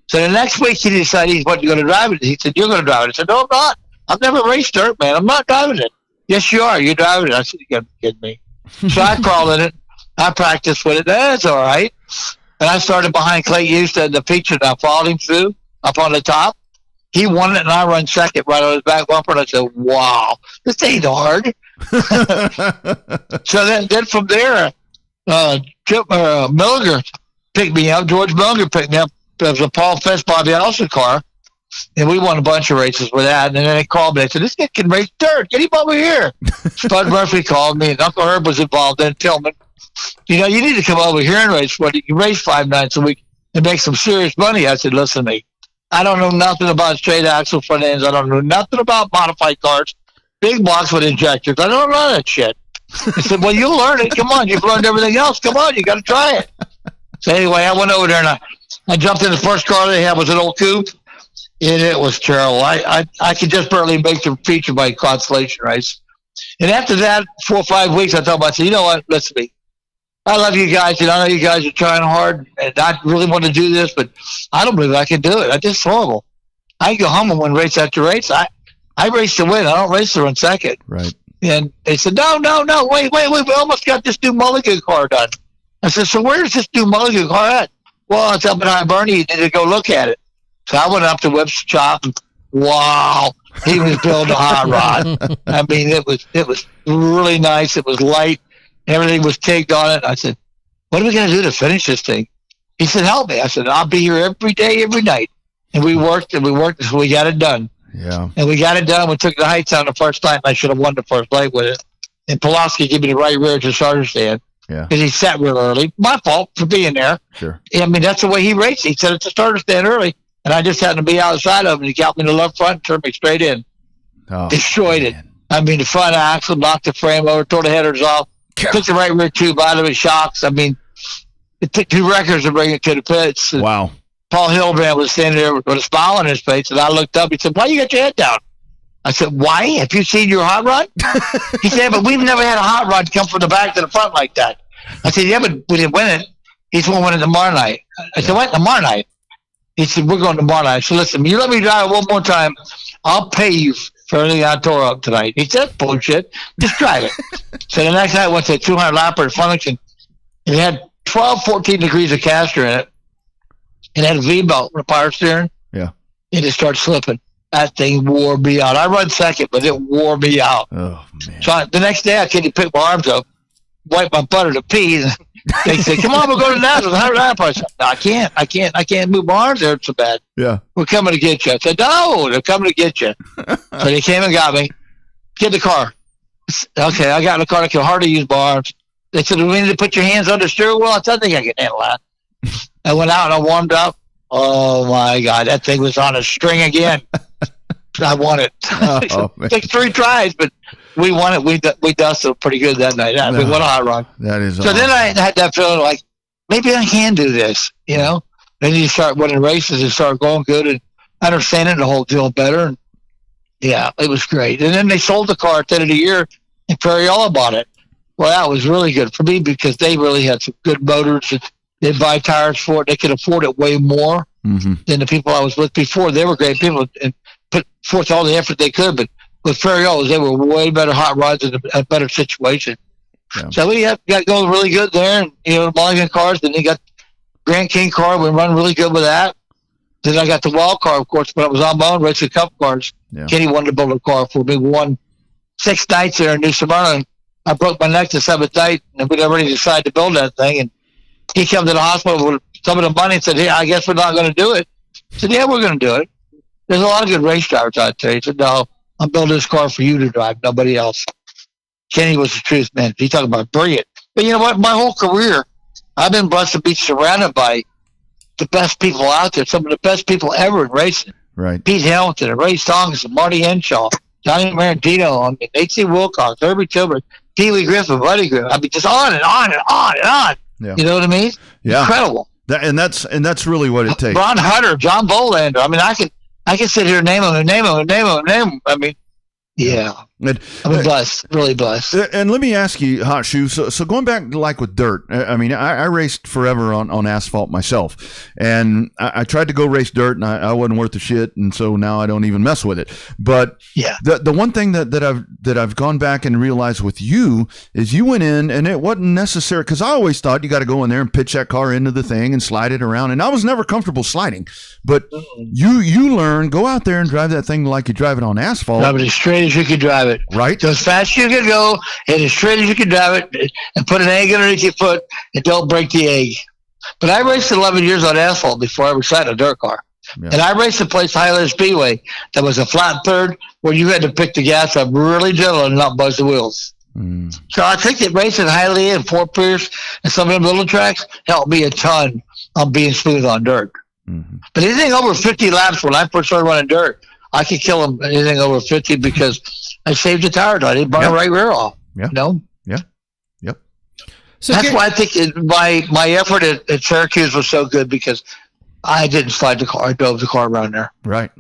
So the next week he decided he wasn't going to drive it. He said, you're going to drive it. I said, no, I'm not. I've never raced dirt, man. I'm not driving it. Yes, you are. You're driving it. I said, you got to be kidding me. So I crawled in it. I practiced with it. That's all right. And I started behind Clay Houston in the feature, and I followed him through up on the top. He won it, and I run second right on his back bumper. And I said, wow, this ain't hard. So then from there, Chip Milliger picked me up. George Milliger picked me up. It was a Paul Fest, Bobby Allison car. And we won a bunch of races with that. And then they called me. They said, this guy can race dirt. Get him over here. Spud Murphy called me, and Uncle Herb was involved. Then Tillman, you need to come over here and race. What, you can race 5 nights a week and make some serious money. I said, listen to me. I don't know nothing about straight axle front ends. I don't know nothing about modified cars, big blocks with injectors. I don't know that shit. I said, well, you'll learn it. Come on. You've learned everything else. Come on. You got to try it. So anyway, I went over there, and I jumped in the first car they had was an old coupe. And it was terrible. I could just barely make the feature by consolation race. And after that, 4 or 5 weeks, I thought myself, you know what? Listen to me. I love you guys, and I know you guys are trying hard, and I really want to do this, but I don't believe I can do it. I just horrible. I go home and win race after race. I race to win. I don't race to run second. Right. And they said, no, wait. We almost got this new Mulligan car done. I said, so where's this new Mulligan car at? Well, it's up behind Bernie. You need to go look at it. So I went up to Whip's shop, and wow, he was building a hot rod. I mean, it was really nice. It was light. Everything was caked on it. I said, what are we going to do to finish this thing? He said, help me. I said, I'll be here every day, every night. And we worked, so we got it done. Yeah. And we got it done. We took the heights on the first night, and I should have won the first night with it. And Pulaski gave me the right rear to the starter stand. Yeah. Because he sat real early. My fault for being there. Sure. I mean, that's the way he raced. He said it's a starter stand early. And I just happened to be outside of him, and he got me in the left front and turned me straight in. Oh, destroyed man. it. I mean, the front axle, knocked the frame over, tore the headers off, took the right rear tube out of it, shocks. I mean, it took 2 records to bring it to the pits. And wow. Paul Hillbrand was standing there with a smile on his face, and I looked up. He said, why you got your head down? I said, why? Have you seen your hot rod? He said, but we've never had a hot rod come from the back to the front like that. I said, yeah, but we didn't win it. He's going to win it tomorrow night. I said, what, tomorrow night? He said, we're going tomorrow night. So listen, you let me drive one more time, I'll pay you for everything I tore up tonight. He said, bullshit. Just drive it. So the next night I went to a 200 lapper at Function. It had 12, 14 degrees of caster in it. It had a V-belt with a power steering. Yeah. And it started slipping. That thing wore me out. I run second, but it wore me out. Oh, man. So the next day I couldn't pick my arms up, wipe my butter to pee. They said, come on, we'll go to Nazareth. 100 lapper. I said, no, I can't move my arms there. It's so bad. Yeah. We're coming to get you. I said, no, they're coming to get you. So they came and got me. Get in the car. Okay, I got in the car. I could hardly use my arms. They said, we need to put your hands on the steering wheel. I said, I think I can handle that. I went out and I warmed up. Oh, my God. That thing was on a string again. I won it. It took 3 tries, but we won it. We dusted pretty good that night. We won a hot run. That is so awesome. Then I had that feeling like, maybe I can do this, you know? Then you start winning races and start going good and understanding the whole deal better. And yeah, it was great. And then they sold the car at the end of the year, and Ferriola bought it. Well, that was really good for me because they really had some good motors. They'd buy tires for it. They could afford it way more than the people I was with before. They were great people and put forth all the effort they could. But with Ferriolas, they were way better hot rods in a better situation. Yeah. So we got going really good there. And, you know, the Mulligan cars. Then they got Grand King car. We run really good with that. Then I got the wild car, of course, when I was on my own racing cup cars. Yeah. Kenny wanted to build a car for me. We won 6 nights there in New Smyrna. I broke my neck the 7th night, and we already decided to build that thing. And he came to the hospital with some of the money and said, hey, I guess we're not going to do it. I said, yeah, we're going to do it. There's a lot of good race drivers out there. He said, no, I'm building this car for you to drive, nobody else. Kenny was the truth, man. He talked about brilliant. But you know what? My whole career, I've been blessed to be surrounded by the best people out there, some of the best people ever in racing. Right. Pete Hamilton, and Ray Songs, and Marty Henshaw, Johnny Marantino, I mean, H.C. Wilcox, Herbie Tilbert, Pee Wee Griffin, Buddy Griffin. I mean, just on and on and on and on. Yeah. You know what I mean? Yeah. Incredible. And that's really what it takes. Ron Hutter, John Bolander. I mean, I can sit here and name them. I mean, yeah. And, I'm blessed, really blessed. And let me ask you, Hot Shoe. So going back like with dirt, I mean, I raced forever on asphalt myself, and I tried to go race dirt, and I wasn't worth the shit, and so now I don't even mess with it. But yeah, the one thing that I've gone back and realized with you is you went in, and it wasn't necessary, because I always thought you got to go in there and pitch that car into the thing and slide it around, and I was never comfortable sliding. But you learn, go out there and drive that thing like you drive it on asphalt. Drive it as straight as you can drive it. Right. So as fast as you can go and as straight as you can drive it, and put an egg underneath your foot and don't break the egg. But I raced 11 years on asphalt before I ever sat in a dirt car. Yeah. And I raced a place, Highland Speedway, that was a flat third where you had to pick the gas up really gentle and not buzz the wheels. So I think that racing Highly and Fort Pierce and some of them little tracks helped me a ton on being smooth on dirt. But anything over 50 laps when I first started running dirt, I could kill them anything over 50 because I saved the tires. I didn't burn the right rear off. Yeah. You know? Yeah. Yep. So that's why I think my effort at Syracuse was so good, because I didn't slide the car. I drove the car around there. Right.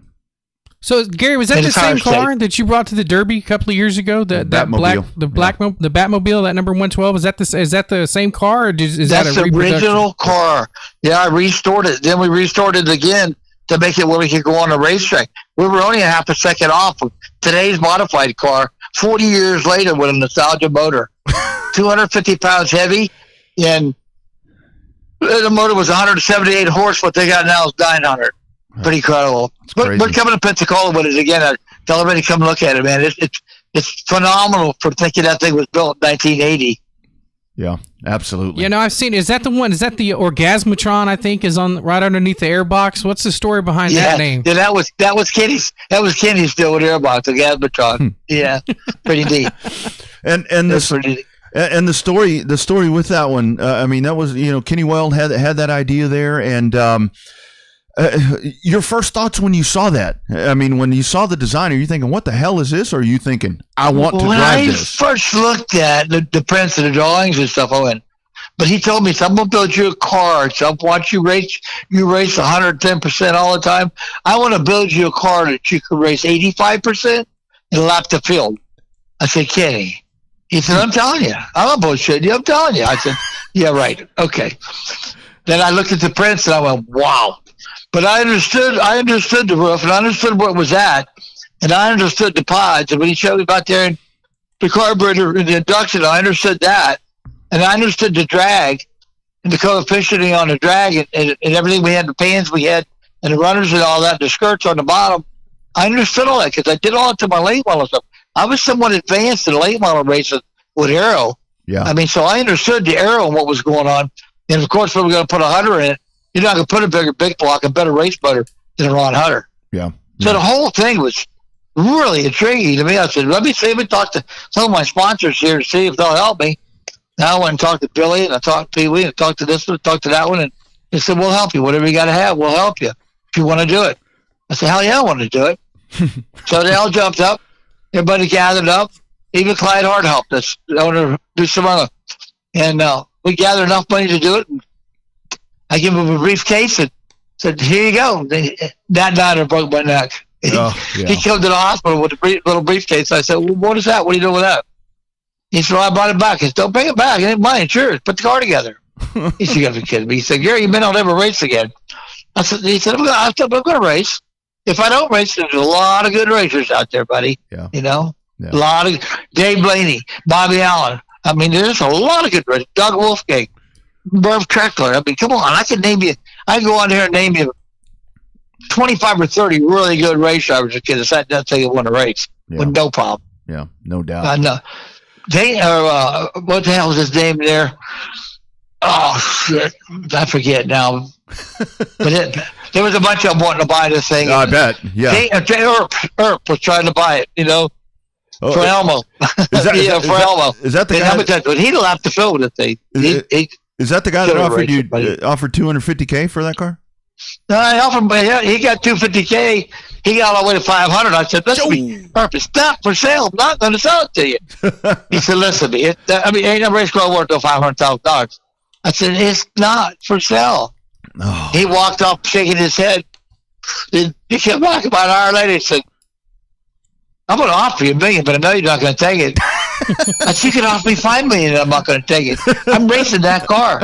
So Gary, was that the same car that you brought to the Derby a couple of years ago? The Batmobile, that number 112. Is that the same car, or is that a reproduction? Original car? Yeah, I restored it. Then we restored it again to make it where we could go on a racetrack. We were only a half a second off of today's modified car 40 years later with a nostalgia motor. 250 pounds heavy, and the motor was 178 horse. What they got now is 900. Pretty incredible. But coming to Pensacola with it again, I tell everybody to come look at it, man. It's phenomenal for thinking that thing was built in 1980. Yeah, absolutely. You know, I've seen. Is that the one? Is that the Orgasmatron? I think is on right underneath the airbox. What's the story behind that name? Yeah, that was Kenny's. That was Kenny's still with airbox, the Orgasmatron. Yeah, pretty neat. And the story with that one. I mean, that was, Kenny Weld had that idea there, and your first thoughts when you saw that? I mean, when you saw the design, are you thinking, what the hell is this? Or are you thinking, I want to drive this? When I first looked at the prints and the drawings and stuff, I went, but he told me, I'm going to build you a car. So I'll watch you race 110% all the time. I want to build you a car that you can race 85% and lap the field. I said, Kenny. He said, I'm telling you. I'm not bullshitting you. I'm telling you. I said, yeah, right. Okay. Then I looked at the prints and I went, wow. But I understood the roof, and I understood where it was at, and I understood the pods. And when he showed me about there in the carburetor and the induction, I understood that. And I understood the drag and the coefficient on the drag and everything we had, the pans we had, and the runners and all that, the skirts on the bottom. I understood all that because I did all it to my late model stuff. I was somewhat advanced in late model racing with aero. Yeah. I mean, so I understood the aero and what was going on. And, of course, when we're going to put a Hunter in it, you're not going to put a bigger big block, a better race motor than a Ron Hunter. Yeah. So the whole thing was really intriguing to me. I said, let me talk to some of my sponsors here to see if they'll help me. And I went and talked to Billy, and I talked to Pee Wee, and I talked to this one, talked to that one, and they said, we'll help you. Whatever you got to have, we'll help you if you want to do it. I said, hell yeah, I want to do it. So they all jumped up. Everybody gathered up. Even Clyde Hart helped us. I want to do some other. And we gathered enough money to do it. And I gave him a briefcase and said, here you go. That night I broke my neck. He came to the hospital with a little briefcase. I said, well, what is that? What are you doing with that? He said, well, I brought it back. I said, don't bring it back. It ain't mine. It's yours. Put the car together. He said, you got to be kidding me. He said, Gary, you may not ever race again. He said, I'm going to race. If I don't race, there's a lot of good racers out there, buddy. Yeah. A lot of Dave Blaney, Bobby Allen. I mean, there's a lot of good racers. Doug Wolfgang, Merv Treckler. I mean, come on. I can name you. I can go on here and name you 25 or 30 really good race drivers that could sat down and say you want to race with no problem. Yeah, no doubt. I know. What the hell was his name there? Oh, shit. I forget now. But there was a bunch of them wanting to buy this thing. I bet. Yeah. Earp was trying to buy it, for Elmo. Is that, for Elmo. Is that the guy? But he lapped the field with the thing. Is that the guy that offered $250K for that car? No, I offered him. He got $250K. He got all the way to $500. I said, listen, Earp, it's not for sale. I'm not going to sell it to you. He said, listen to me. Ain't no race car worth no $500,000. I said, it's not for sale. Oh. He walked off shaking his head. He came back about an hour later and said, I'm going to offer you $1 million, but I know you're not going to take it. I said, you can offer me $5 million, and I'm not going to take it. I'm racing that car.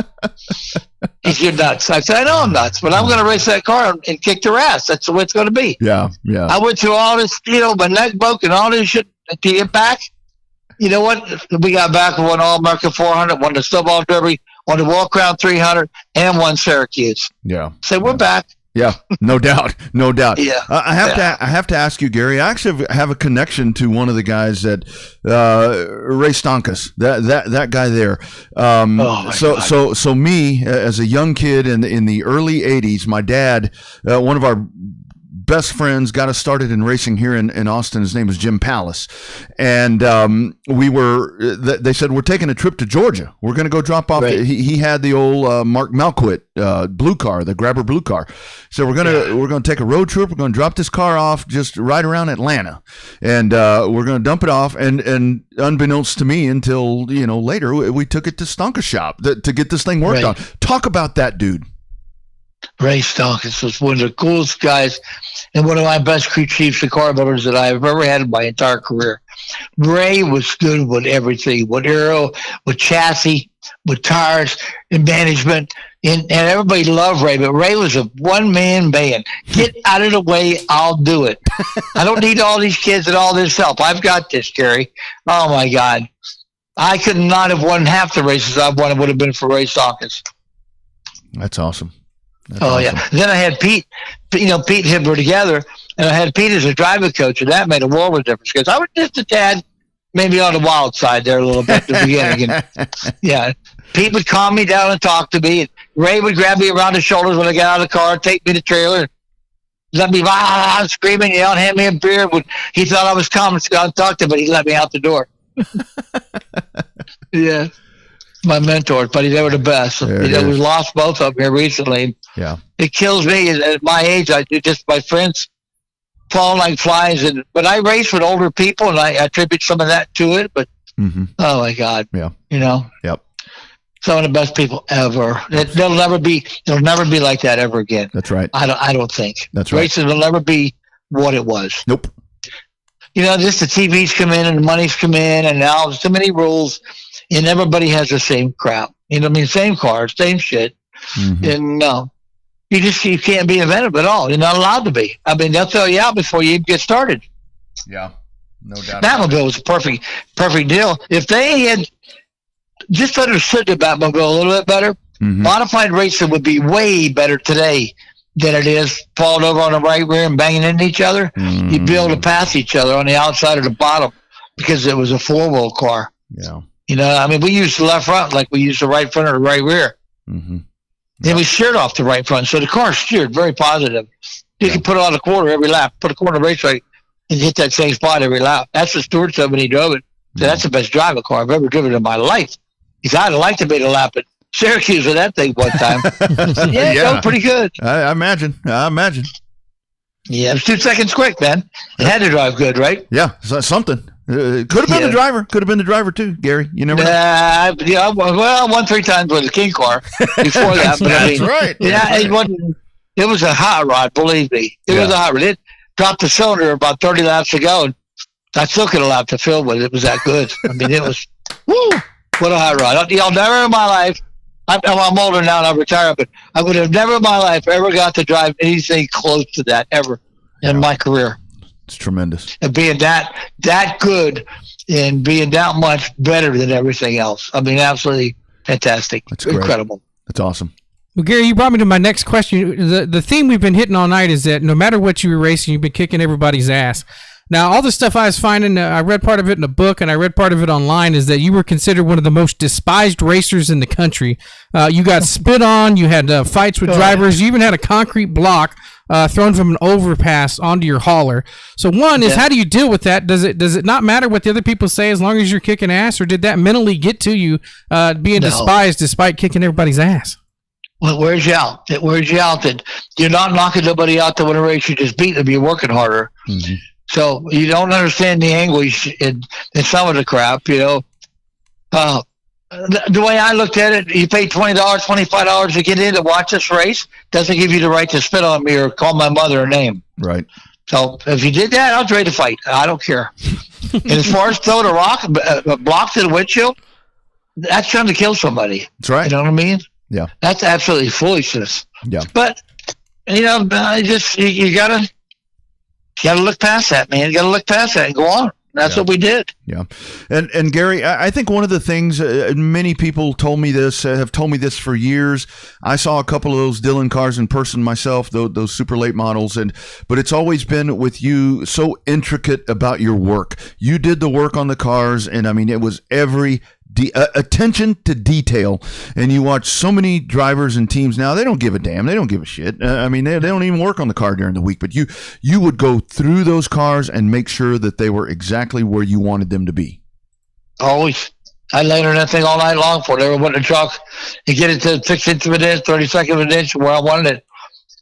He said, you're nuts. I said, I know I'm nuts, but I'm going to race that car and kick their ass. That's the way it's going to be. Yeah. I went through all this, my neck broke and all this shit to get back. You know what? We got back and won All-American 400, won the Snowball Derby, won the Walk Crown 300, and won Syracuse. Yeah. So we're back. Yeah, no doubt. Yeah. I have to ask you, Gary. I actually have a connection to one of the guys that Ray Stonkus, that guy there. So me as a young kid in the early '80s, my dad, one of our best friends, got us started in racing here in Austin. His name was Jim Pallas, and they said, we're taking a trip to Georgia. We're going to go drop off. Right. He had the old Mark Malquit blue car, the Grabber blue car. So we're gonna take a road trip. We're going to drop this car off just right around Atlanta, and we're going to dump it off. And unbeknownst to me, until later, we took it to Stonka's shop to get this thing worked on. Talk about that dude. Ray Stonkus was one of the coolest guys and one of my best crew chiefs and car members that I've ever had in my entire career. Ray was good with everything, with aero, with chassis, with tires, and management. And everybody loved Ray, but Ray was a one-man band. Get out of the way, I'll do it. I don't need all these kids and all this help. I've got this, Gary. Oh, my God. I could not have won half the races I've won. It would have been for Ray Stonkus. That's awesome. Yeah. Then I had Pete. Pete and him were together, and I had Pete as a driving coach, and that made a world of difference because I was just a tad maybe on the wild side there a little bit at the beginning. And, yeah, Pete would calm me down and talk to me, and Ray would grab me around the shoulders when I got out of the car, take me to the trailer, and let me screaming, yelling, hand me a beer. When he thought I was calm and talk to him, but he let me out the door. Yeah. My mentors, buddy, they were the best. We lost both of them here recently. Yeah, it kills me at my age. My friends falling like flies, but I race with older people, and I attribute some of that to it. But oh my God, yeah, yep, some of the best people ever. They'll never be like that ever again. That's right. I don't think that's right. Racing will never be what it was. Nope. Just the TVs come in and the money's come in, and now there's too many rules. And everybody has the same crap. Same cars, same shit. And no, you can't be inventive at all. You're not allowed to be. I mean, they'll throw you out before you even get started. Yeah, no doubt. Batmobile was a perfect deal. If they had just understood the Batmobile a little bit better, modified racing would be way better today than it is falling over on the right rear and banging into each other. You'd be able to pass each other on the outside or the bottom because it was a four-wheel car. Yeah. We used the left front like we used the right front or the right rear. And we steered off the right front. So the car steered very positive. You can put it on a quarter every lap, put a quarter racetrack and hit that same spot every lap. That's what Stewart said when he drove it. So that's the best driving car I've ever driven in my life. He said, I'd like to make a lap at Syracuse with that thing one time. Yeah, it was pretty good. I imagine. Yeah, it was 2 seconds quick, man. It had to drive good, right? Yeah, something. Could have been the driver. Could have been the driver too, Gary. You never know. I won 3 times with a King car before that. But That's right. Yeah, it was a hot rod, believe me. It was a hot rod. It dropped the cylinder about 30 laps ago, and I still could have lapped the field with it. It was that good. I mean, it was, woo, what a hot rod. Y'all never in my life, I'm older now and I'm retired, but I would have never in my life ever got to drive anything close to that ever in my career. It's tremendous. And being that good and being that much better than everything else. I mean, absolutely fantastic. That's great. Incredible. That's awesome. Well, Gary, you brought me to my next question. The theme we've been hitting all night is that no matter what you were racing, you've been kicking everybody's ass. Now, all the stuff I was finding, I read part of it in a book and I read part of it online, is that you were considered one of the most despised racers in the country. You got spit on, you had fights with drivers, you even had a concrete block thrown from an overpass onto your hauler. So one is, how do you deal with that? Does it not matter what the other people say as long as you're kicking ass, or did that mentally get to you being despised despite kicking everybody's ass? Well, it wears you out. It wears you out that you're not knocking nobody out to win a race. You're just beating them. You're working harder. Mm-hmm. So you don't understand the anguish in some of the crap, The way I looked at it, you pay $20, $25 to get in to watch this race. Doesn't give you the right to spit on me or call my mother a name. Right. So if you did that, I was ready to fight. I don't care. And as far as throwing a block to the windshield, that's trying to kill somebody. That's right. You know what I mean? Yeah. That's absolutely foolishness. Yeah. But you know, you gotta look past that, man. You gotta look past that and go on. That's what we did. Yeah. And Gary, I think one of the things, many people told me this, have told me this for years. I saw a couple of those Dillon cars in person myself, those super late models, but it's always been with you so intricate about your work. You did the work on the cars, and I mean, it was every attention to detail. And you watch so many drivers and teams now, they don't give a damn. They don't give a shit. I mean, they don't even work on the car during the week, but you would go through those cars and make sure that they were exactly where you wanted them to be. Always. I laid on that thing all night long for it. They were putting the truck and get it to 6/10 of an inch, 32nd of an inch where I wanted it.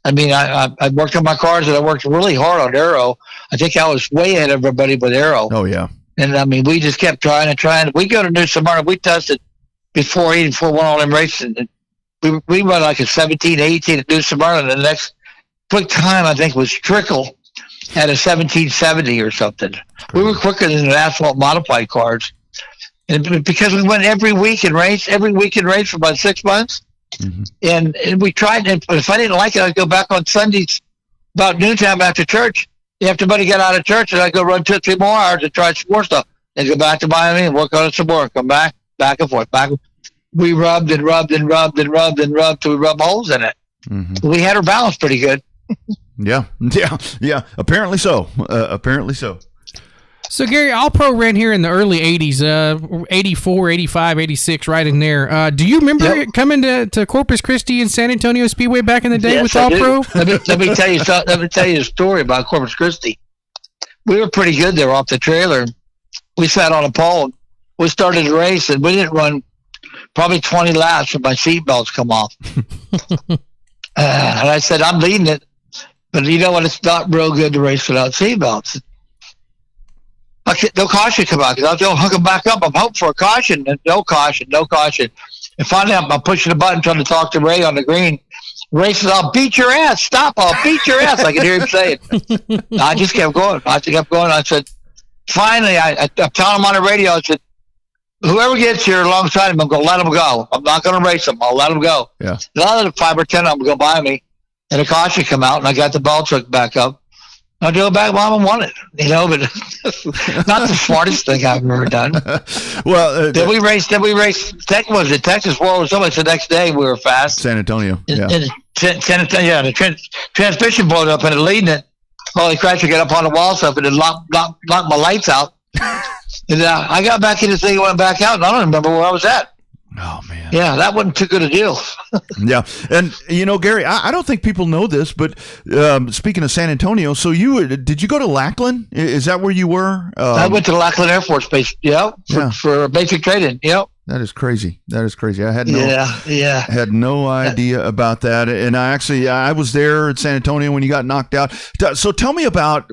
I mean, I worked on my cars, and I worked really hard on aero. I think I was way ahead of everybody with aero. Oh, yeah. And, I mean, we just kept trying and trying. We go to New Smyrna. We tested before 84 won all them races. And we run like a 17, 18 at New Smyrna. And the next quick time, I think, was Trickle at a 1770 or something. We were quicker than the asphalt modified cars. And because we went every week and raced for about 6 months. Mm-hmm. And we tried. And if I didn't like it, I'd go back on Sundays about noontime after church. After buddy got out of church, and I'd go run 2 or 3 more hours and try some more stuff. Then go back to Miami and work on it some more. Come back and forth. We rubbed and rubbed and rubbed and rubbed and rubbed till we rubbed holes in it. Mm-hmm. We had her balanced pretty good. Yeah. Apparently so. So, Gary, All-Pro ran here in the early 80s, 84, 85, 86, right in there. Do you remember coming to Corpus Christi and San Antonio Speedway back in the day with All-Pro? Let me tell you something. Let me tell you a story about Corpus Christi. We were pretty good there off the trailer. We sat on a pole. We started the race, and we didn't run probably 20 laps when my seatbelts come off. And I said, I'm leading it. But you know what? It's not real good to race without seatbelts. No caution come out because I was hooking back up. I'm hoping for a caution, and no caution. And finally, I'm pushing the button trying to talk to Ray on the green. Ray says, "I'll beat your ass. Stop! I'll beat your ass." I could hear him say it. I just kept going. I said, finally, I'm telling him on the radio. I said, "Whoever gets here alongside him, I'm going to let him go. I'm not going to race him. I'll let him go." Yeah. Another 5 or 10 of them go by me, and a caution come out, and I got the belt hooked back up. I'll do it back while I want it, but not the smartest thing I've ever done. Well, then we raced. Was it Texas World or something? The next day we were fast. San Antonio. Yeah. San Antonio. The transmission blowed up and it leading it. Holy crap! You get up on the wall stuff and it locked my lights out. And I got back in the thing and went back out, and I don't remember where I was at. Oh, man. Yeah, that wasn't too good a deal. Yeah. And, Gary, I don't think people know this, but speaking of San Antonio, so did you go to Lackland? Is that where you were? I went to Lackland Air Force Base, for basic training, That is crazy. I had had no idea about that. And I was there at San Antonio when you got knocked out. So tell me about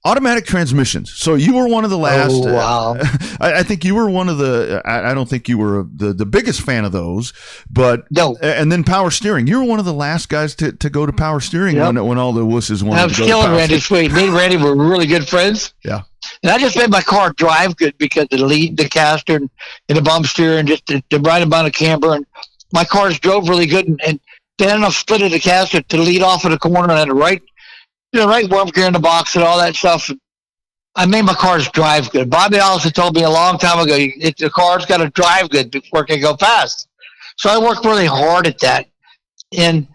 automatic transmissions. So you were one of the last. Oh, wow. I think you were one of the. I don't think you were the biggest fan of those, but no. And then power steering. You were one of the last guys to go to power steering when all the wusses wanted to go. I was killing Randy Sweet. Me and Randy were really good friends. Yeah. And I just made my car drive good because of the caster and the bump steer and just the right amount of camber. And my cars drove really good. And then I split the caster to lead off of the corner and had the right worm gear in the box and all that stuff. I made my cars drive good. Bobby Allison told me a long time ago, the car's got to drive good before it can go fast. So I worked really hard at that. And,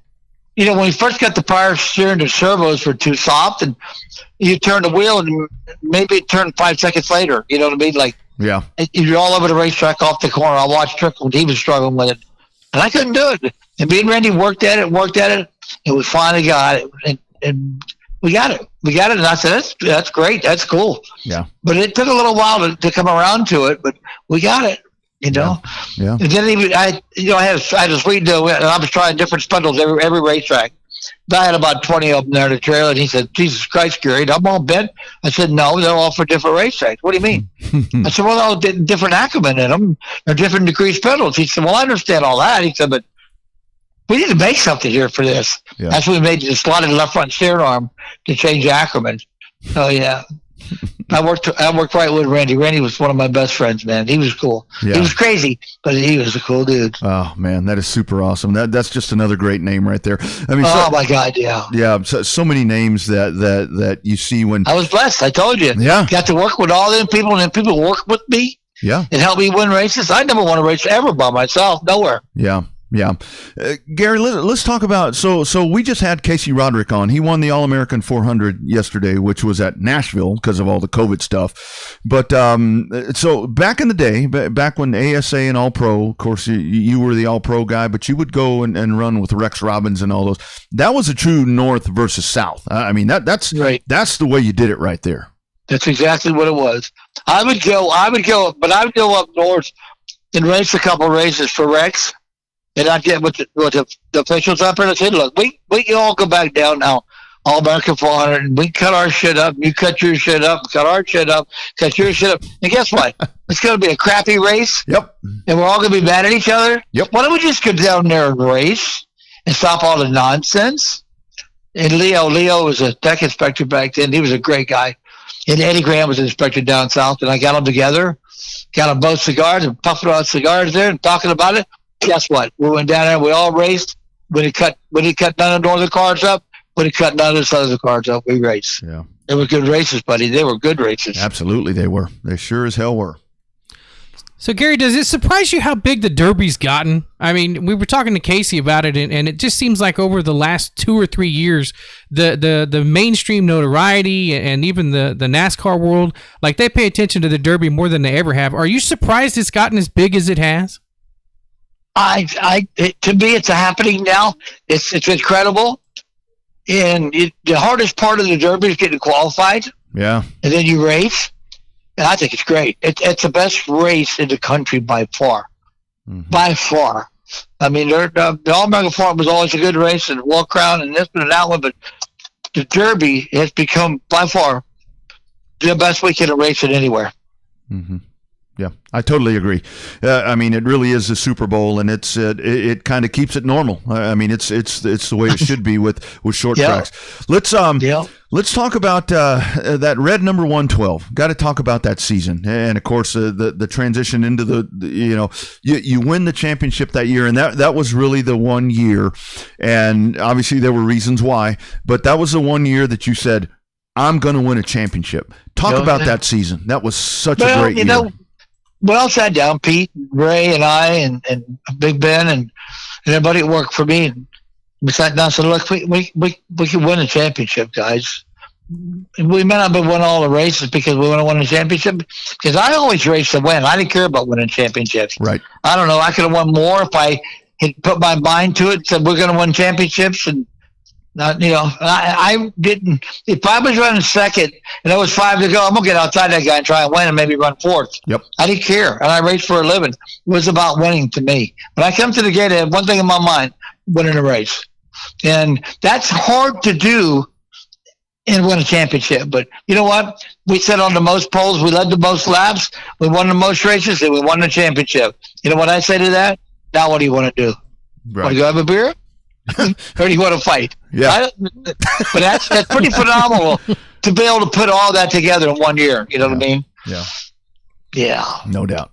when we first got the power steering, the servos were too soft, and you turn the wheel and maybe it turned 5 seconds later. You know what I mean? Like, yeah, you're all over the racetrack off the corner. I watched Trickle, he was struggling with it, and I couldn't do it. And me and Randy worked at it, and we finally got it. And we got it. And I said, that's great. That's cool. Yeah. But it took a little while to come around to it, but we got it. Yeah. And then I had a sweet deal, and I was trying different spindles every racetrack. I had about 20 of them there in the trailer, and he said, "Jesus Christ, Gary, I'm all bent." I said, "No, they're all for different racetracks." "What do you mean?" I said, "Well, they're all different Ackerman in them. They're different degree spindles." He said, "Well, I understand all that." He said, "But we need to make something here for this." Yeah. That's when we made the slotted left front steering arm to change Ackerman. Oh yeah. I worked right with Randy. Randy was one of my best friends, man. He was cool. Yeah. He was crazy, but he was a cool dude. Oh man, that is super awesome. That's just another great name right there. I mean, oh my God, yeah. Yeah, so many names that you see when I was blessed. I told you. Yeah. Got to work with all them people, and then people work with me. Yeah. And help me win races. I never won a race ever by myself. Nowhere. Yeah. Yeah. Gary, let's talk about, so we just had Casey Roderick on. He won the All-American 400 yesterday, which was at Nashville because of all the COVID stuff. But so back in the day, back when ASA and All-Pro, of course, you were the All-Pro guy, but you would go and run with Rex Robbins and all those. That was a true North versus South. I mean, that's right. That's the way you did it right there. That's exactly what it was. I would go up north and race a couple races for Rex. And I'd get with the officials up there and I said, look, we can all go back down now, All-American 400, and we cut our shit up, you cut your shit up, cut our shit up, cut your shit up. And guess what? It's going to be a crappy race. Yep. And we're all going to be mad at each other. Yep. Why don't we just go down there and race and stop all the nonsense? And Leo was a tech inspector back then. He was a great guy. And Eddie Graham was an inspector down south. And I got them together, got them both cigars and puffing on cigars there and talking about it. Guess what? We went down there. We all raced. When he cut none of the northern cars up, when he cut none of the southern cars up, we raced. Yeah, they were good races, buddy. They were good races. Absolutely, they were. They sure as hell were. So, Gary, does it surprise you how big the Derby's gotten? I mean, we were talking to Casey about it, and it just seems like over the last 2 or 3 years, the mainstream notoriety and even the NASCAR world, like they pay attention to the Derby more than they ever have. Are you surprised it's gotten as big as it has? To me, it's happening now. It's incredible, and the hardest part of the Derby is getting qualified. Yeah, and then you race, and I think it's great. It's the best race in the country by far, by far. I mean, the All-American 400 was always a good race, and Walk Crown, and this one and that one, but the Derby has become by far the best weekend of racing anywhere. Mm-hmm. Yeah, I totally agree. I mean, it really is a Super Bowl, and it kind of keeps it normal. I mean, it's the way it should be with short tracks. Let's talk about that red number 112. Got to talk about that season, and of course the transition into you win the championship that year, and that was really the one year, and obviously there were reasons why, but that was the one year that you said, I'm going to win a championship. Talk about that season. That was such a great year. We all sat down, Pete, Ray, and I, and Big Ben, and everybody that worked for me. And we sat down and said, look, we can win a championship, guys. We may not have won all the races because we want to win a championship. Because I always raced to win. I didn't care about winning championships. Right. I don't know. I could have won more if I had put my mind to it, said we're going to win championships, and I didn't. If I was running second and there was 5 to go, I'm gonna get outside that guy and try and win and maybe run fourth. Yep. I didn't care, and I raced for a living. It was about winning to me. When I come to the gate, I have one thing in my mind: winning a race, and that's hard to do and win a championship. But you know what? We sat on the most poles, we led the most laps, we won the most races, and we won the championship. You know what I say to that? Now, what do you want to do? Right. Want to go have a beer? Or do you want to fight? Yeah. But that's pretty phenomenal to be able to put all that together in 1 year. You know what I mean? Yeah. Yeah. No doubt.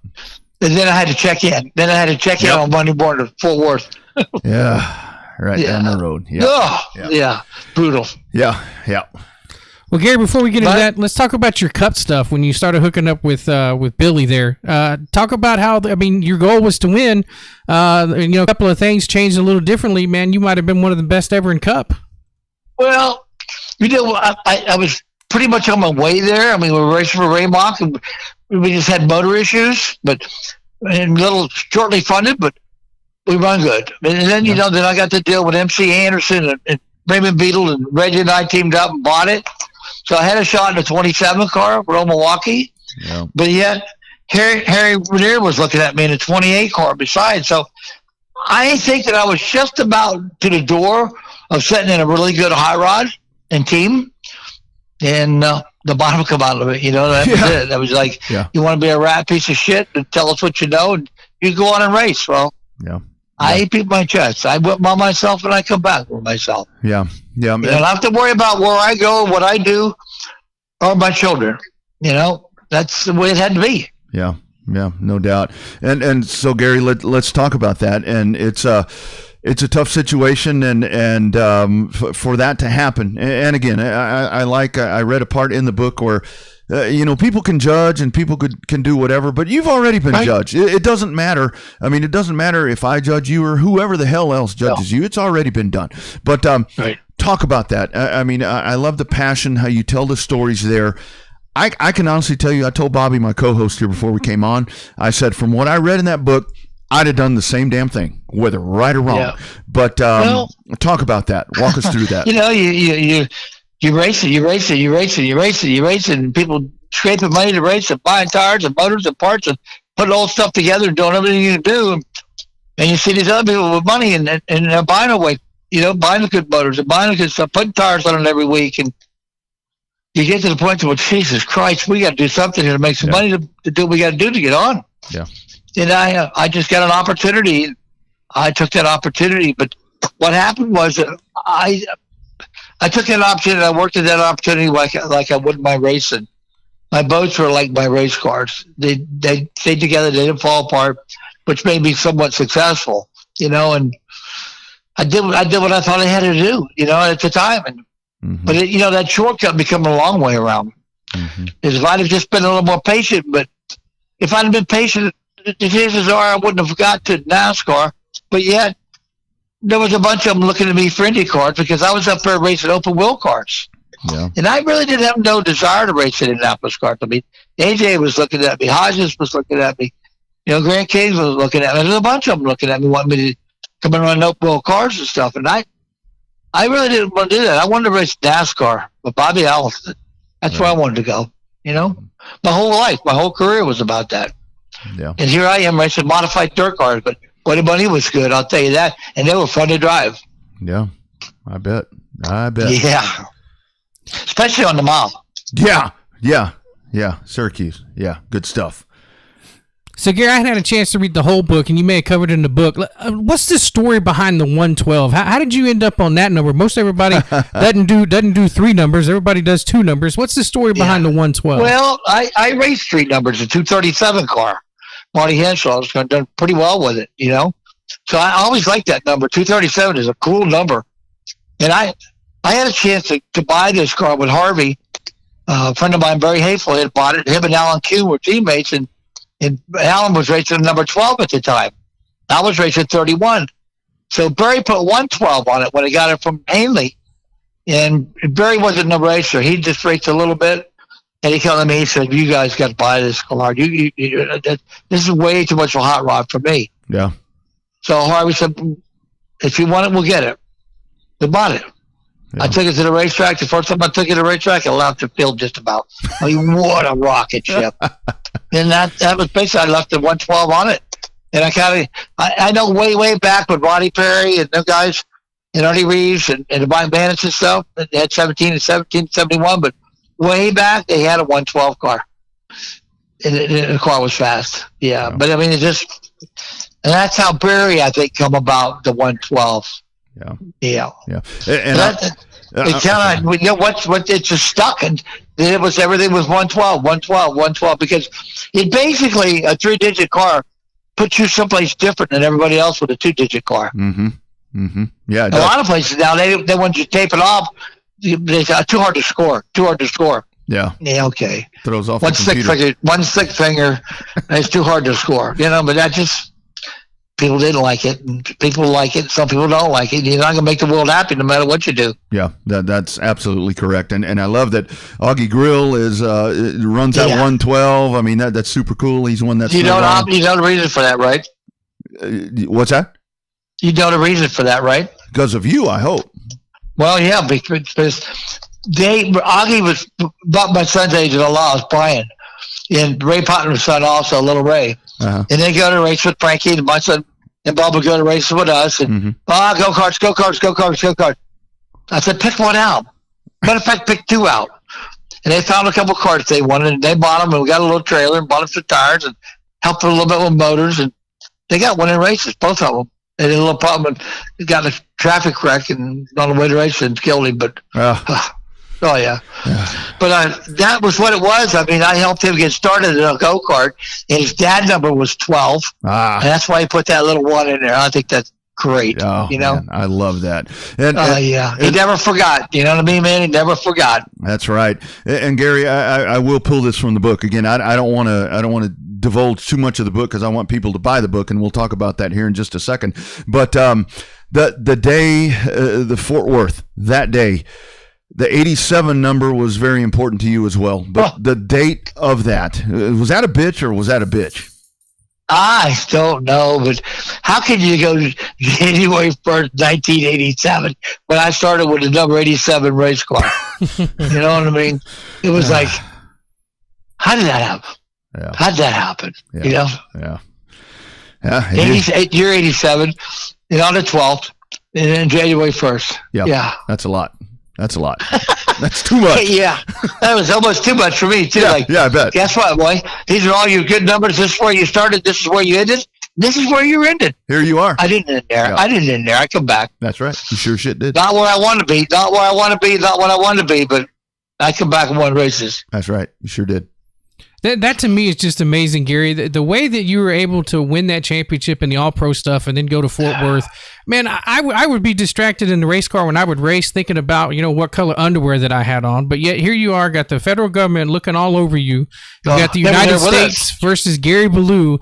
And then I had to check in. In on Monday morning to Fort Worth. Yeah. Right down the road. Yeah. Oh, yeah. Brutal. Yeah. Yeah. Well, Gary, before we get into that, let's talk about your cup stuff. When you started hooking up with Billy there, talk about how your goal was to win. A couple of things changed a little differently. Man, you might have been one of the best ever in Cup. Well, I was pretty much on my way there. I mean, we were racing for Raymock, and we just had motor issues, and a little shortly funded, but we run good. And then then I got to deal with MC Anderson and Raymond Beadle, and Reggie and I teamed up and bought it. So I had a shot in the 27 car for Milwaukee, but yet Harry Renier was looking at me in a 28 car besides. So I think that I was just about to the door of setting in a really good high rod and team, and the bottom come out of it. That was it. That was like, you want to be a rat piece of shit and tell us what you know, and you go on and race. Well, I beat my chest. I went by myself, and I come back with myself. Yeah. Yeah. You don't have to worry about where I go, what I do. or my children. That's the way it had to be. Yeah, no doubt. And so Gary, let's talk about that. And it's a tough situation, and for that to happen. And again, I read a part in the book where people can judge and people can do whatever, but you've already been judged. It doesn't matter. I mean, it doesn't matter if I judge you or whoever the hell else judges you. It's already been done. But talk about that. I mean, I love the passion, how you tell the stories there. I can honestly tell you, I told Bobby, my co-host here before we came on, I said, from what I read in that book, I'd have done the same damn thing, whether right or wrong. Yeah. But talk about that. Walk us through that. You race it, and people scraping money to race it, buying tires and motors and parts and putting old stuff together and doing everything you can do. And you see these other people with money and they're buying away, buying the good motors and buying the good stuff, putting tires on it every week. And you get to the point where, Jesus Christ, we got to do something here to make some money to do what we got to do to get on. Yeah. And I just got an opportunity. I took that opportunity. But what happened was I took that opportunity. I worked at that opportunity like I would my racing. My boats were like my race cars. They stayed together. They didn't fall apart, which made me somewhat successful, and I did what I thought I had to do, at the time. And but that shortcut became a long way around. If I'd have just been a little more patient, but if I'd have been patient, the chances are I wouldn't have got to NASCAR. But yet, there was a bunch of them looking at me for Indy cars because I was up there racing open wheel cars. Yeah. And I really didn't have no desire to race in Indianapolis cars. I mean, AJ was looking at me, Hodges was looking at me, Grant Kings was looking at me. There's a bunch of them looking at me, wanting me to come and run open wheel cars and stuff. And I really didn't want to do that. I wanted to race NASCAR with Bobby Allison. That's where I wanted to go. My whole life, my whole career was about that. Yeah. And here I am racing modified dirt cars, but Buddy Bunny was good, I'll tell you that. And they were fun to drive. Yeah, I bet. Yeah. Especially on the mile. Yeah. Syracuse. Yeah, good stuff. So, Gary, I had a chance to read the whole book, and you may have covered it in the book. What's the story behind the 112? How did you end up on that number? Most everybody doesn't do three numbers. Everybody does two numbers. What's the story behind the 112? Well, I raced three numbers, a 237 car. Marty Henshaw has done pretty well with it, So I always liked that number. 237 is a cool number. And I had a chance to buy this car with Harvey. A friend of mine, Barry Hayful, had bought it. Him and Alan Kuhn were teammates, and Alan was racing number 12 at the time. I was racing 31. So Barry put 112 on it when he got it from Hanley. And Barry wasn't a racer. He just raced a little bit. And he came to me, he said, you guys got to buy this car. This is way too much of a hot rod for me. Yeah. So Harvey said, if you want it, we'll get it. We bought it. Yeah. I took it to the racetrack. The first time I took it to the racetrack, I left the field just about. I mean, what a rocket ship. And that was basically, I left the 112 on it. And I know way back with Roddy Perry and them guys, and Ernie Reeves and Mike Mannix and stuff, they had 17 and 71, but way back, they had a 112 car. And the car was fast. Yeah. But I mean, and that's how Barry, I think, come about the 112. Yeah. And it's just stuck, and it was everything was 112, because it basically, a 3-digit car puts you someplace different than everybody else with a 2-digit car. Yeah. A lot of places now, they want you to tape it off. They say, too hard to score. Yeah. Yeah, okay. Throws off one stick finger, it's too hard to score. But that just, people didn't like it, and people like it. Some people don't like it. You're not going to make the world happy no matter what you do. Yeah, that's absolutely correct. And I love that Augie Grill runs that 112. I mean, that's super cool. He's one that's you know the reason for that, right? What's that? You know the reason for that, right? Because of you, I hope. Well, yeah, because Augie was about my son's age at a law, Brian, and Ray Potter's son also, little Ray. And they go to race with Frankie, and my son and Bob would go to race with us, and go-karts. I said, pick one out. Matter of fact, pick two out. And they found a couple carts they wanted, and they bought them, and we got a little trailer and bought them some tires and helped them a little bit with motors, and they got winning races, both of them. They had a little problem and got in a traffic wreck and on the way to race and killed him, but Oh, yeah. But that was what it was. I mean, I helped him get started in a go-kart, and his dad number was 12. And that's why he put that little 1 in there. I think that's great. Oh, you know? Man, I love that. And, yeah. He never forgot. You know what I mean, man? He never forgot. That's right. And Gary, I will pull this from the book. Again, I don't want to divulge too much of the book because I want people to buy the book, and we'll talk about that here in just a second. But the day, the Fort Worth, that day, the 87 number was very important to you as well. But the date of that, was that a bitch or was that a bitch? I don't know, but how can you go January 1st, 1987, when I started with the number 87 race car? You know what I mean? It was like, how did that happen? Yeah. How did that happen? Yeah. You know? Yeah. 88, year 87, and on the 12th, and then January 1st. Yeah. That's a lot. That's too much. Yeah. That was almost too much for me, too. Yeah, I bet. Guess what, boy? These are all your good numbers. This is where you started. This is where you ended. This is where you ended. Here you are. I didn't end there. Yeah. I come back. That's right. You sure shit did. Not where I want to be. Not where I want to be. Not what I want to be. But I come back and won races. That's right. You sure did. That to me is just amazing, Gary. The way that you were able to win that championship in the all-pro stuff and then go to Fort Worth, man, I would be distracted in the race car when I would race thinking about, what color underwear that I had on. But yet here you are, got the federal government looking all over you. You got the United States versus Gary Ballou.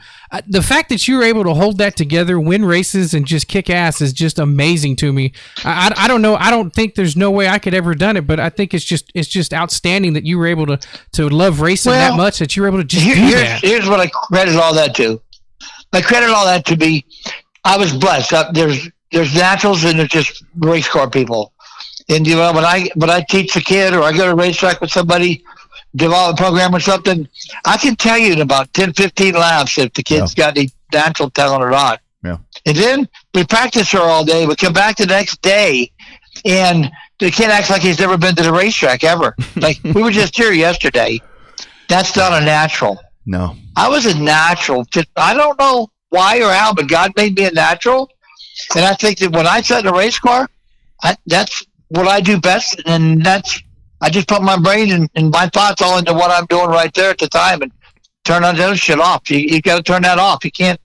The fact that you were able to hold that together, win races, and just kick ass is just amazing to me. I don't know. I don't think there's no way I could ever done it, but I think it's just outstanding that you were able to love racing that much that you were able to just do that. Here's what I credit all that to. I credit all that to be, I was blessed. There's naturals and there's just race car people. And when I teach a kid or I go to a racetrack with somebody, develop a program or something, I can tell you in about 10, 15 laps if the kid's got any natural talent or not. Yeah. And then we practice her all day. We come back the next day, and the kid acts like he's never been to the racetrack ever. Like, we were just here yesterday. That's not a natural. No. I was a natural. I don't know why or how, but God made me a natural. And I think that when I sit in a race car, that's what I do best. And I just put my brain and my thoughts all into what I'm doing right there at the time and turn on that shit off. You got to turn that off. You can't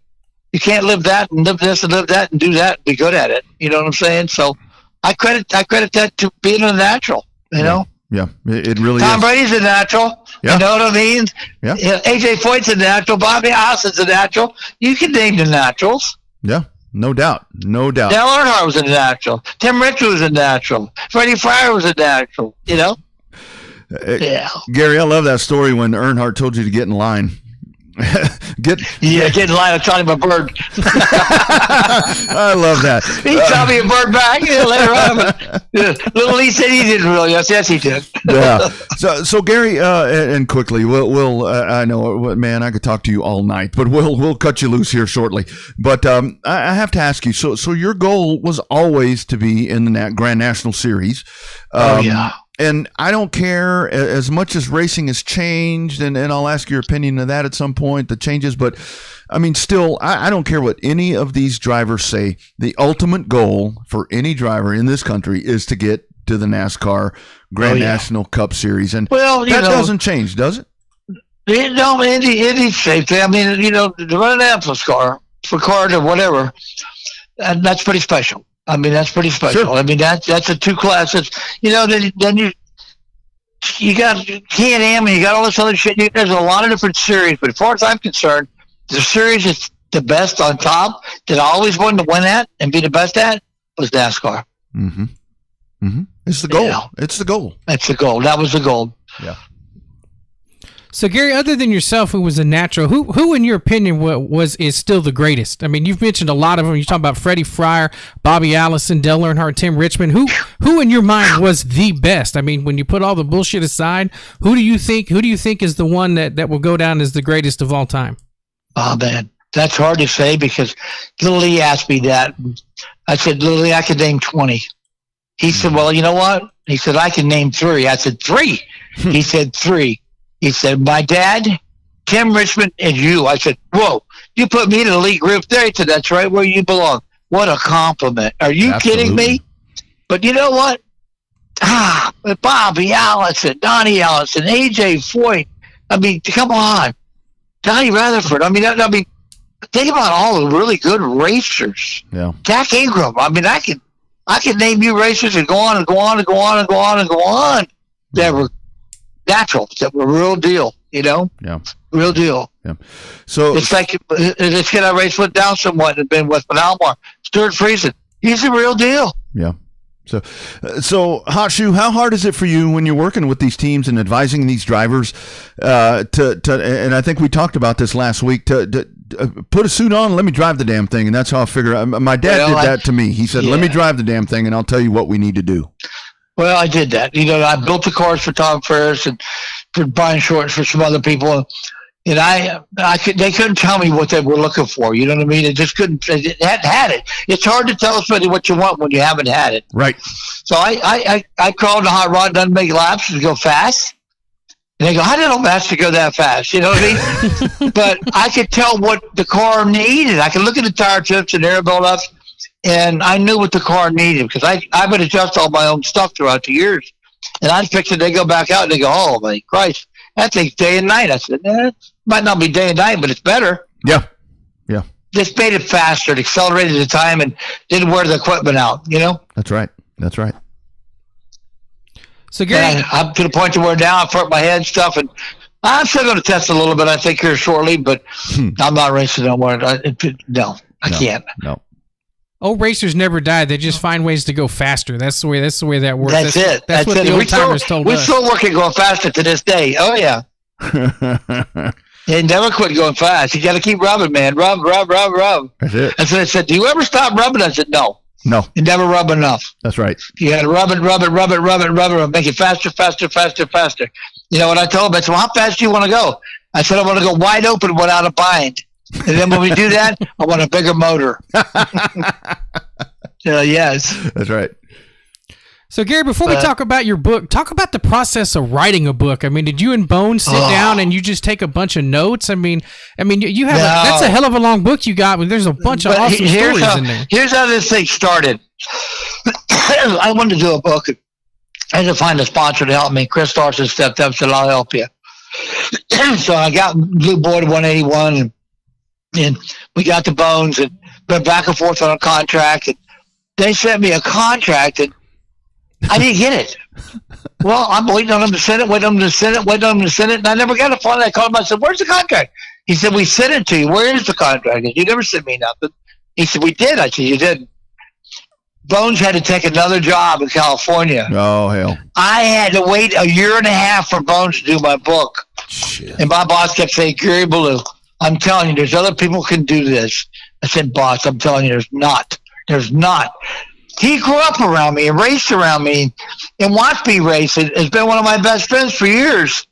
live that and live this and live that and do that and be good at it. You know what I'm saying? So I credit that to being a natural, you know? Yeah, it really Tom is. Brady's a natural. Yeah. You know what I mean? Yeah. AJ Foyt's a natural. Bobby Allison's a natural. You can name the naturals. Yeah, no doubt. No doubt. Dale Earnhardt was a natural. Tim Richard was a natural. Freddie Fryer was a natural, you know? Yeah. Gary, I love that story when Earnhardt told you to get in line. Get in line. I taught him a bird. I love that. He taught me a bird back later on. Little Lee said he didn't really. Yes, he did. Yeah. So Gary, and quickly, we'll I know, man, I could talk to you all night, but we'll cut you loose here shortly. But I have to ask you. So your goal was always to be in the Grand National Series. Yeah. And I don't care as much as racing has changed, and I'll ask your opinion of that at some point, the changes. But, I mean, still, I don't care what any of these drivers say. The ultimate goal for any driver in this country is to get to the NASCAR Grand National Cup Series. And that doesn't change, does it? No, any shape. I mean, to run an Atlas car, for cars or whatever, that's pretty special. I mean, that's pretty special. Sure. I mean, that's a two classes. Then you got Can-Am and you got all this other shit. There's a lot of different series, but as far as I'm concerned, the series is the best on top that I always wanted to win at and be the best at was NASCAR. Mm-hmm. Mm-hmm. It's the goal. Yeah. It's the goal. It's the goal. That was the goal. Yeah. So, Gary, other than yourself, who was a natural, who in your opinion is still the greatest? I mean, you've mentioned a lot of them. You're talking about Freddie Fryer, Bobby Allison, Dale Earnhardt, Tim Richmond. Who in your mind was the best? I mean, when you put all the bullshit aside, who do you think is the one that will go down as the greatest of all time? Oh, man, that's hard to say because Little Lee asked me that. I said, Little Lee, I could name 20. He said, well, you know what? He said, I can name 3. I said, 3. He said, 3. He said, my dad, Tim Richmond, and you. I said, whoa, you put me in the elite group there. He said, that's right where you belong. What a compliment. Are you kidding me? But you know what? Bobby Allison, Donnie Allison, AJ Foyt. I mean, come on, Donnie Rutherford. I mean, think about all the really good racers. Yeah. Jack Ingram. I mean, I could name you racers and go on and go on and go on and go on and go on that were natural, that were real deal. You know. Yeah. Real deal. Yeah. So it's like this kid I raced with down somewhat and been with Almar, Stuart Friesen. He's the real deal. Yeah. So Hot Shoe, how hard is it for you when you're working with these teams and advising these drivers and I think we talked about this last week, to put a suit on, let me drive the damn thing, and that's how I figure. My dad did that to me. He said, let me drive the damn thing, and I'll tell you what we need to do. Well, I did that. You know, I built the cars for Tom Ferris and for Brian Short, for some other people. And they couldn't tell me what they were looking for. You know what I mean? It just couldn't. It hadn't had it. It's hard to tell somebody what you want when you haven't had it. Right. So I crawled the hot rod, doesn't make laps, to go fast. And they go, I didn't know Master go that fast. You know what I mean? But I could tell what the car needed. I could look at the tire tips and air build-ups, and I knew what the car needed because I would adjust all my own stuff throughout the years. And I'd fix it. They go back out and they go, oh, my Christ, that thing's day and night. I said, it might not be day and night, but it's better. Yeah. Just made it faster. It accelerated the time and didn't wear the equipment out, you know? That's right. So, Gary, I'm to the point to where now I've hurt my head and stuff, and I'm still going to test a little bit, I think, here shortly, but I'm not racing no more. I can't. No. Old racers never die. They just find ways to go faster. That's the way that works. That's it. That's what the old timers told us. We're still working going faster to this day. Oh, yeah. They never quit going fast. You got to keep rubbing, man. Rub. That's it. And so they said, do you ever stop rubbing? I said, no. You never rub enough. That's right. You got to rub it, make it faster. You know what I told them? I said, well, how fast do you want to go? I said, I want to go wide open without a bind. And then when we do that, I want a bigger motor. Yes. That's right. So, Gary, before we talk about your book, talk about the process of writing a book. I mean, did you and Bones sit down and you just take a bunch of notes? I mean, you have that's a hell of a long book you got. There's a bunch of awesome stories in there. Here's how this thing started. I wanted to do a book. I had to find a sponsor to help me. Chris Larson stepped up and said, I'll help you. So I got Blue Boy to 181, and we got the Bones and went back and forth on a contract. And they sent me a contract, and I didn't get it. Well, I'm waiting on them to send it, and I never got it. Finally, I called him. I said, where's the contract? He said, we sent it to you. Where is the contract? You never sent me nothing. He said, we did. I said, you didn't. Bones had to take another job in California. Oh, hell. I had to wait a year and a half for Bones to do my book. Shit. And my boss kept saying, Gary Ballou, I'm telling you, there's other people who can do this. I said, boss, I'm telling you, there's not. He grew up around me and raced around me and watched me race. It has been one of my best friends for years.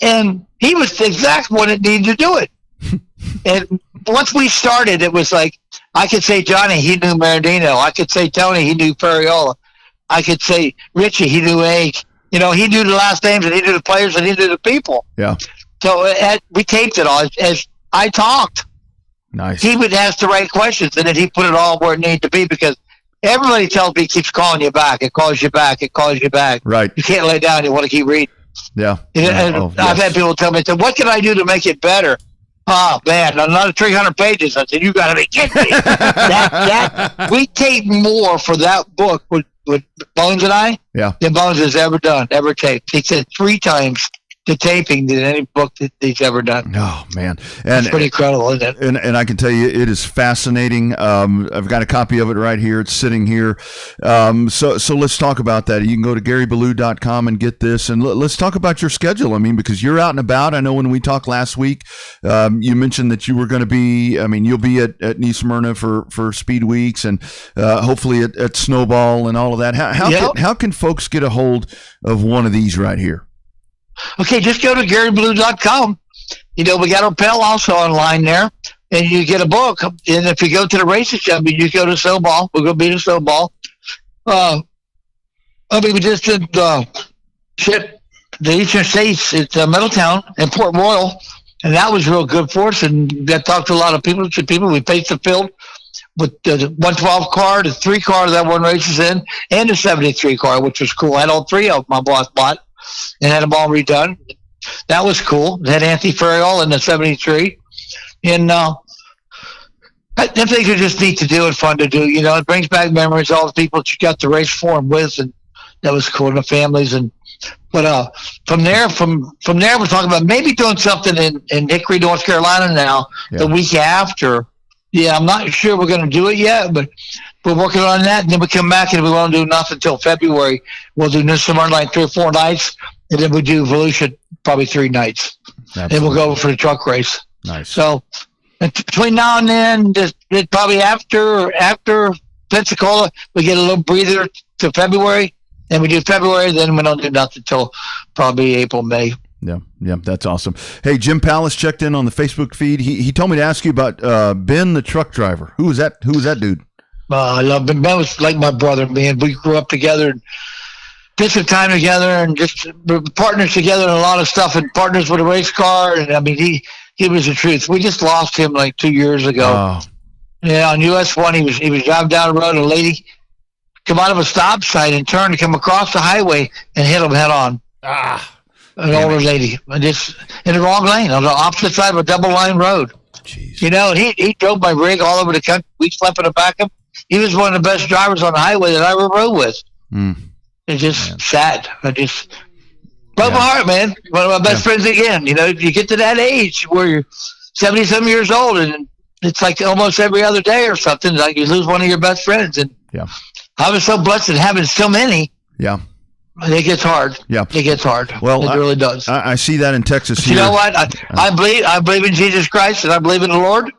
And he was the exact one that needed to do it. And once we started, it was like, I could say Johnny, he knew Maradino. I could say Tony, he knew Ferriola. I could say Richie, he knew Age. You know, he knew the last names, and he knew the players, and he knew the people. Yeah. So we taped it all as I talked. Nice. He would ask the right questions, and then he put it all where it needed to be, because everybody tells me he keeps calling you back. It calls you back. Right. You can't lay down. You want to keep reading. Yeah. I've had people tell me, what can I do to make it better? Oh, man, another 300 pages. I said, you got to be kidding me. We taped more for that book with Bones and I than Bones has ever taped. He said 3 times the taping than any book that he's ever done. Oh, man. And it's pretty incredible, isn't it? And I can tell you, it is fascinating. I've got a copy of it right here. It's sitting here. So let's talk about that. You can go to GaryBallou.com and get this. And let's talk about your schedule. I mean, because you're out and about. I know when we talked last week, you mentioned that you were going to be, you'll be at New Smyrna for Speed Weeks and hopefully at Snowball and all of that. How can folks get a hold of one of these right here? Okay, just go to GaryBallou.com. You know, we got our Pell also online there, and you get a book. And if you go to the racing shop, you go to Snowball. We're going to be to Snowball. We just did ship the Eastern States at Middletown and Port Royal, and that was real good for us. And I talked to a lot of people. We paced the field. with the 112 car, the 3 car that won races in, and the 73 car, which was cool. I had all 3 of them my boss bought and had them all redone. That was cool. Had Anthony Ferriol in the 73. And them things are just neat to do and fun to do. You know, it brings back memories, all the people that you got to race for and with, and that was cool, and the families. But from there, we're talking about maybe doing something in Hickory, North Carolina now, the week after. Yeah, I'm not sure we're going to do it yet, but we're working on that. And then we come back, and we won't do nothing until February. We'll do New Summer Night 3 or 4 nights, and then we do Volusia probably 3 nights. Absolutely. And we'll go for the truck race. Nice. So between now and then, just probably after Pensacola, we get a little breather to February. Then we do February, then we don't do nothing until probably April, May. Yeah, that's awesome. Hey, Jim Pallas checked in on the Facebook feed. He told me to ask you about Ben, the truck driver. Who was that dude? I love Ben. Ben was like my brother, man. We grew up together and did some time together and just partners together in a lot of stuff and partners with a race car. And I mean, he was the truth. We just lost him like 2 years ago. Oh. Yeah, on US 1, he was driving down the road, and a lady come out of a stop sign and turn to come across the highway and hit him head on. An older lady, just in the wrong lane on the opposite side of a double line road. Jeez. You know, and he drove my rig all over the country. We slept in the back of him. He was one of the best drivers on the highway that I ever rode with. It's just sad. I just broke my heart, man. One of my best friends again. You know, you get to that age where you're 70-some years old, and it's like almost every other day or something. Like you lose one of your best friends, and I was so blessed in having so many. Yeah. It gets hard. Yeah, it gets hard. Well, it really does. I see that in Texas. You know what? I believe in Jesus Christ, and I believe in the Lord.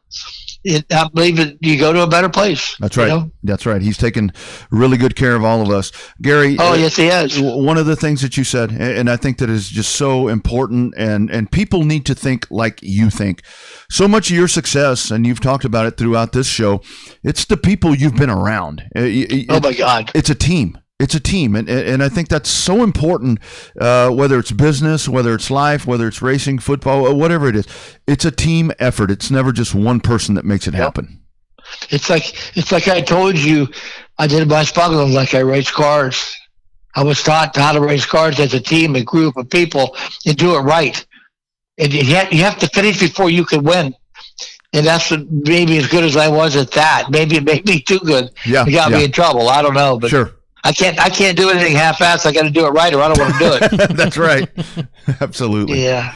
I believe that you go to a better place. That's right. You know? That's right. He's taken really good care of all of us, Gary. Oh, yes, he has. One of the things that you said, and I think that is just so important, and people need to think like you think. So much of your success, and you've talked about it throughout this show, it's the people you've been around. Oh my God! It's a team. It's a team, and I think that's so important, whether it's business, whether it's life, whether it's racing, football, whatever it is. It's a team effort. It's never just one person that makes it happen. It's like I told you, I did my smuggling like I race cars. I was taught how to race cars as a team, a group of people, and do it right. And you have to finish before you can win. And that's maybe as good as I was at that. Maybe it made me too good. Yeah, it got me in trouble. I don't know, but sure. I can't do anything half-assed. I got to do it right, or I don't want to do it. That's right. Absolutely. Yeah.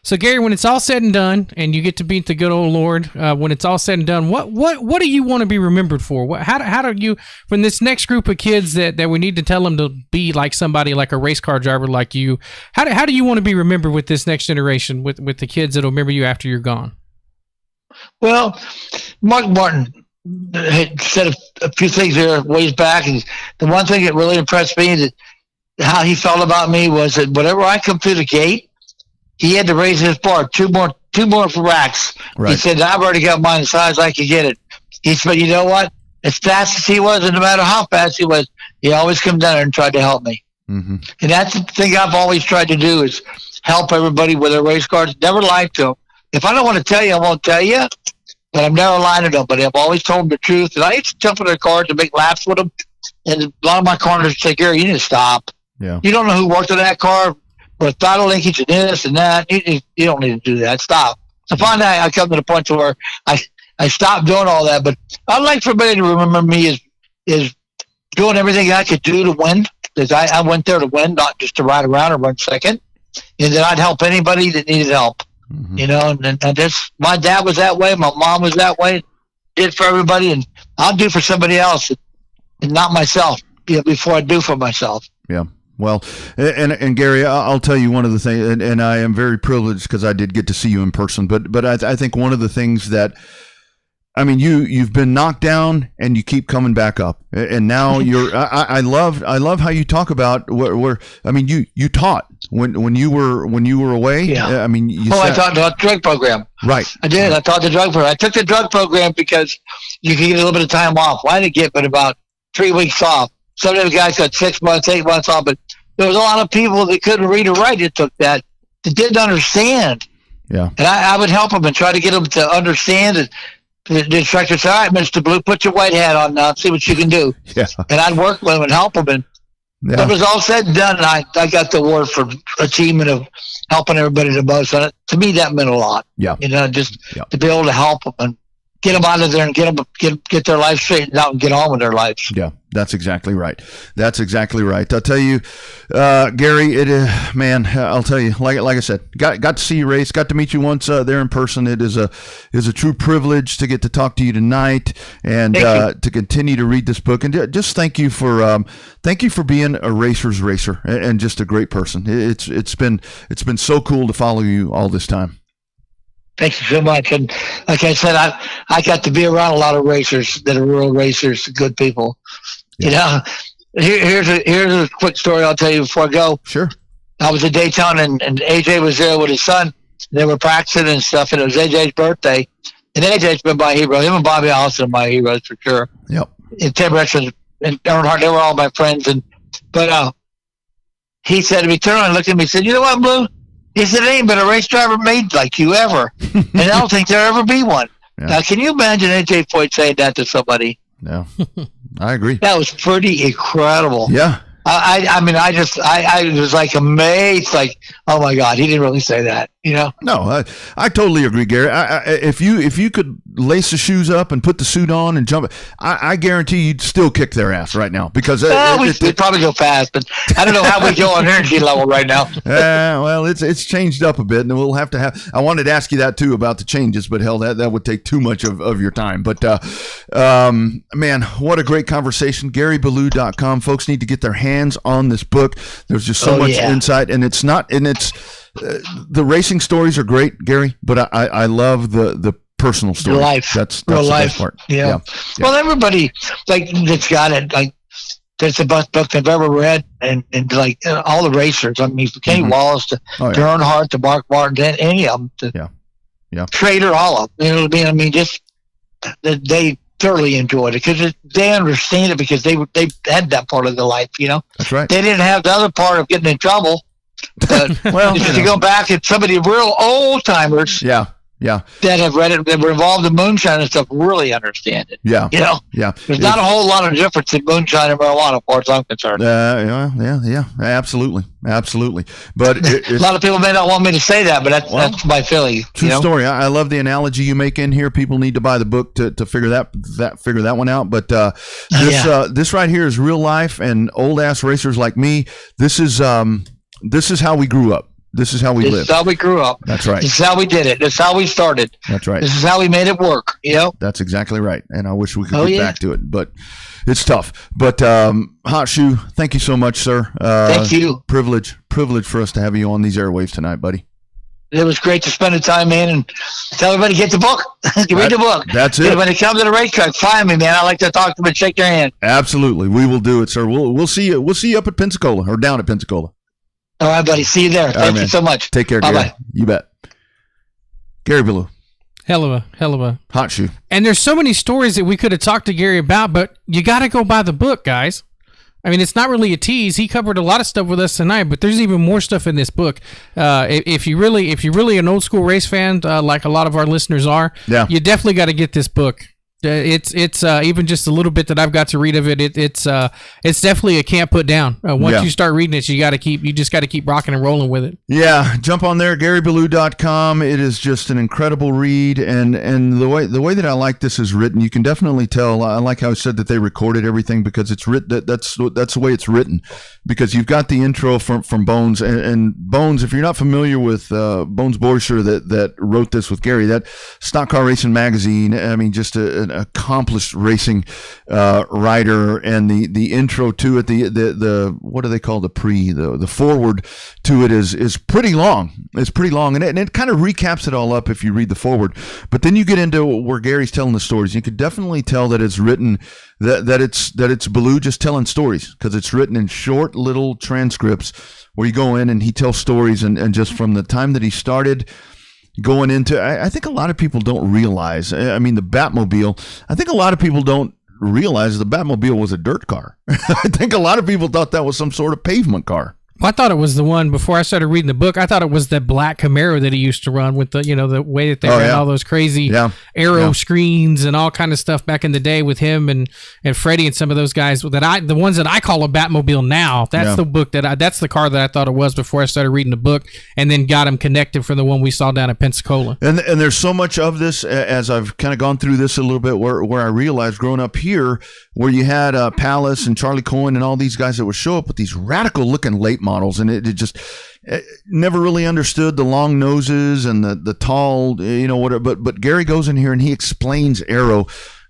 So Gary, when it's all said and done, and you get to meet the good old Lord, when it's all said and done, what do you want to be remembered for? How do you, from this next group of kids that we need to tell them to be like somebody like a race car driver like you? How do you want to be remembered with this next generation, with the kids that'll remember you after you're gone? Well, Mark Martin had said a few things there ways back, and the one thing that really impressed me that how he felt about me was that whenever I come through the gate, he had to raise his bar two more racks. Right. He said, "I've already got mine as high as I could get it." He said, "You know what? As fast as he was, and no matter how fast he was, he always come down there and tried to help me." Mm-hmm. And that's the thing I've always tried to do is help everybody with their race cars. Never lie to them. If I don't want to tell you, I won't tell you. But I'm never lying to nobody. I've always told them the truth. And I used to jump in their cars and make laps with them. And a lot of my corners say, "Gary, you need to stop. Yeah. You don't know who worked on that car, but throttle linkage and this and that. You don't need to do that. Stop." So finally, I come to the point where I stopped doing all that. But I'd like for everybody to remember me is doing everything I could do to win. Because I went there to win, not just to ride around or run second. And then I'd help anybody that needed help. Mm-hmm. You know, and just my dad was that way, my mom was that way, did for everybody, and I'll do for somebody else and not myself, before I do for myself. Yeah. Well, and Gary, I'll tell you one of the things, and I am very privileged because I did get to see you in person, but I think one of the things that, I mean, you've been knocked down and you keep coming back up, and now you're. I love how you talk about where I mean, you taught when you were away. Yeah. I mean, I taught the drug program. Right. I did. I taught the drug program. I took the drug program because you can get a little bit of time off. Well, I didn't get but about 3 weeks off. Some of the guys got 6 months, 8 months off, but there was a lot of people that couldn't read or write that took that didn't understand. Yeah. And I would help them and try to get them to understand it. the instructor said, "All right, Mr. Blue, put your white hat on now. See what you can do." Yeah. And I'd work with him and help him. And Yeah. it was all said and done. And I got the award for achievement of helping everybody the most. And to me, that meant a lot. Yeah. Just to be able to help them and get them out of there and get their life straightened out and get on with their lives. Yeah, that's exactly right. That's exactly right. I'll tell you, Gary, man, I'll tell you, like I said, got to see you race, got to meet you once there in person. It is a true privilege to get to talk to you tonight and to continue to read this book. And just thank you for being a racer's racer and just a great person. It's been so cool to follow you all this time. Thank you so much. And like I said, I got to be around a lot of racers that are real racers, good people. Yeah. Here's a quick story I'll tell you before I go. Sure. I was at Daytona and AJ was there with his son. They were practicing and stuff, and it was AJ's birthday. And AJ's been my hero. Him and Bobby Allison are my heroes for sure. Yep. And Tim Richards and Earnhardt, they were all my friends. But he said to me, turned around and looked at me and said, "You know what, Blue?" He said, "It ain't been a race driver made like you ever. And I don't think there'll ever be one." Yeah. Now, can you imagine AJ Foyt saying that to somebody? Yeah, I agree. That was pretty incredible. Yeah. I mean, I was like amazed, like, oh my God, he didn't really say that, No, I totally agree, Gary. If you could lace the shoes up and put the suit on and jump, I guarantee you'd still kick their ass right now because we'd probably go fast, but I don't know how we go on energy level right now. Well, it's changed up a bit, and we'll have to have. I wanted to ask you that too about the changes, but hell, that would take too much of your time. But man, what a great conversation. GaryBallou.com. Folks need to get their hands on this book. There's just so much insight, and it's the racing stories are great, Gary, but I love the personal story. Life. That's real the life. best part. Yeah. Well, everybody that's got it, like, that's the best book I've ever read, and like all the racers. I mean, from Kenny Wallace to Earnhardt to Mark Martin, any of them. Trader, all of them. You know what I mean? I mean, just they thoroughly enjoyed it because they understand it because they had that part of their life. That's right. They didn't have the other part of getting in trouble. But well, if you go back at some of the real old timers, that have read it, that were involved in moonshine and stuff, really understand it. Yeah. There's not a whole lot of difference in moonshine and marijuana, as far as I'm concerned. Absolutely. But a lot of people may not want me to say that, but that's my feeling. True story. I love the analogy you make in here. People need to buy the book to figure that one out. But this right here is real life, and old ass racers like me. This is how we grew up. This is how we live. This is how we grew up. That's right. This is how we did it. This is how we started. That's right. This is how we made it work. That's exactly right. And I wish we could get back to it, but it's tough. But Hot Shoe, thank you so much, sir. Thank you. Privilege for us to have you on these airwaves tonight, buddy. It was great to spend the time in and tell everybody get the book. Read the book. That's it. When it comes to the racetrack, find me, man. I like to talk to them and shake their hand. Absolutely, we will do it, sir. We'll see you. We'll see you up at Pensacola or down at Pensacola. All right, buddy. See you there. Thank you so much. Take care, Gary. Bye-bye. You bet. Gary Ballou. Hell of a Hot Shoe. And there's so many stories that we could have talked to Gary about, but you got to go buy the book, guys. I mean, it's not really a tease. He covered a lot of stuff with us tonight, but there's even more stuff in this book. If you're really an old school race fan, like a lot of our listeners are, you definitely got to get this book. It's even just a little bit that I've got to read of it. It's definitely a can't put down. Once you start reading it, you just got to keep rocking and rolling with it. Yeah, jump on there, GaryBallou.com. It is just an incredible read, and the way that I like this is written, you can definitely tell. I like how I said that they recorded everything because it's written. That's the way it's written, because you've got the intro from Bones and Bones. If you're not familiar with Bones Borscher that wrote this with Gary, that Stock Car Racing magazine. I mean, just an accomplished racing writer, and the intro to it, the what do they call the forward to it is pretty long. It's pretty long, and it kind of recaps it all up if you read the forward. But then you get into where Gary's telling the stories. You could definitely tell that it's written that it's Ballou just telling stories, because it's written in short little transcripts where you go in and he tells stories, and just from the time that he started going into, I think a lot of people don't realize, I mean, the Batmobile, I think a lot of people don't realize the Batmobile was a dirt car. I think a lot of people thought that was some sort of pavement car. Well, I thought it was the one before I started reading the book. I thought it was the black Camaro that he used to run with the, the way that they ran all those crazy aero screens and all kind of stuff back in the day with him and Freddie and some of those guys the ones that I call a Batmobile now. That's the book that's the car that I thought it was before I started reading the book, and then got him connected for the one we saw down at Pensacola. And there's so much of this as I've kind of gone through this a little bit where I realized growing up here where you had Palace and Charlie Cohen and all these guys that would show up with these radical looking late models, and it just never really understood the long noses and the tall, whatever. But Gary goes in here and he explains aero.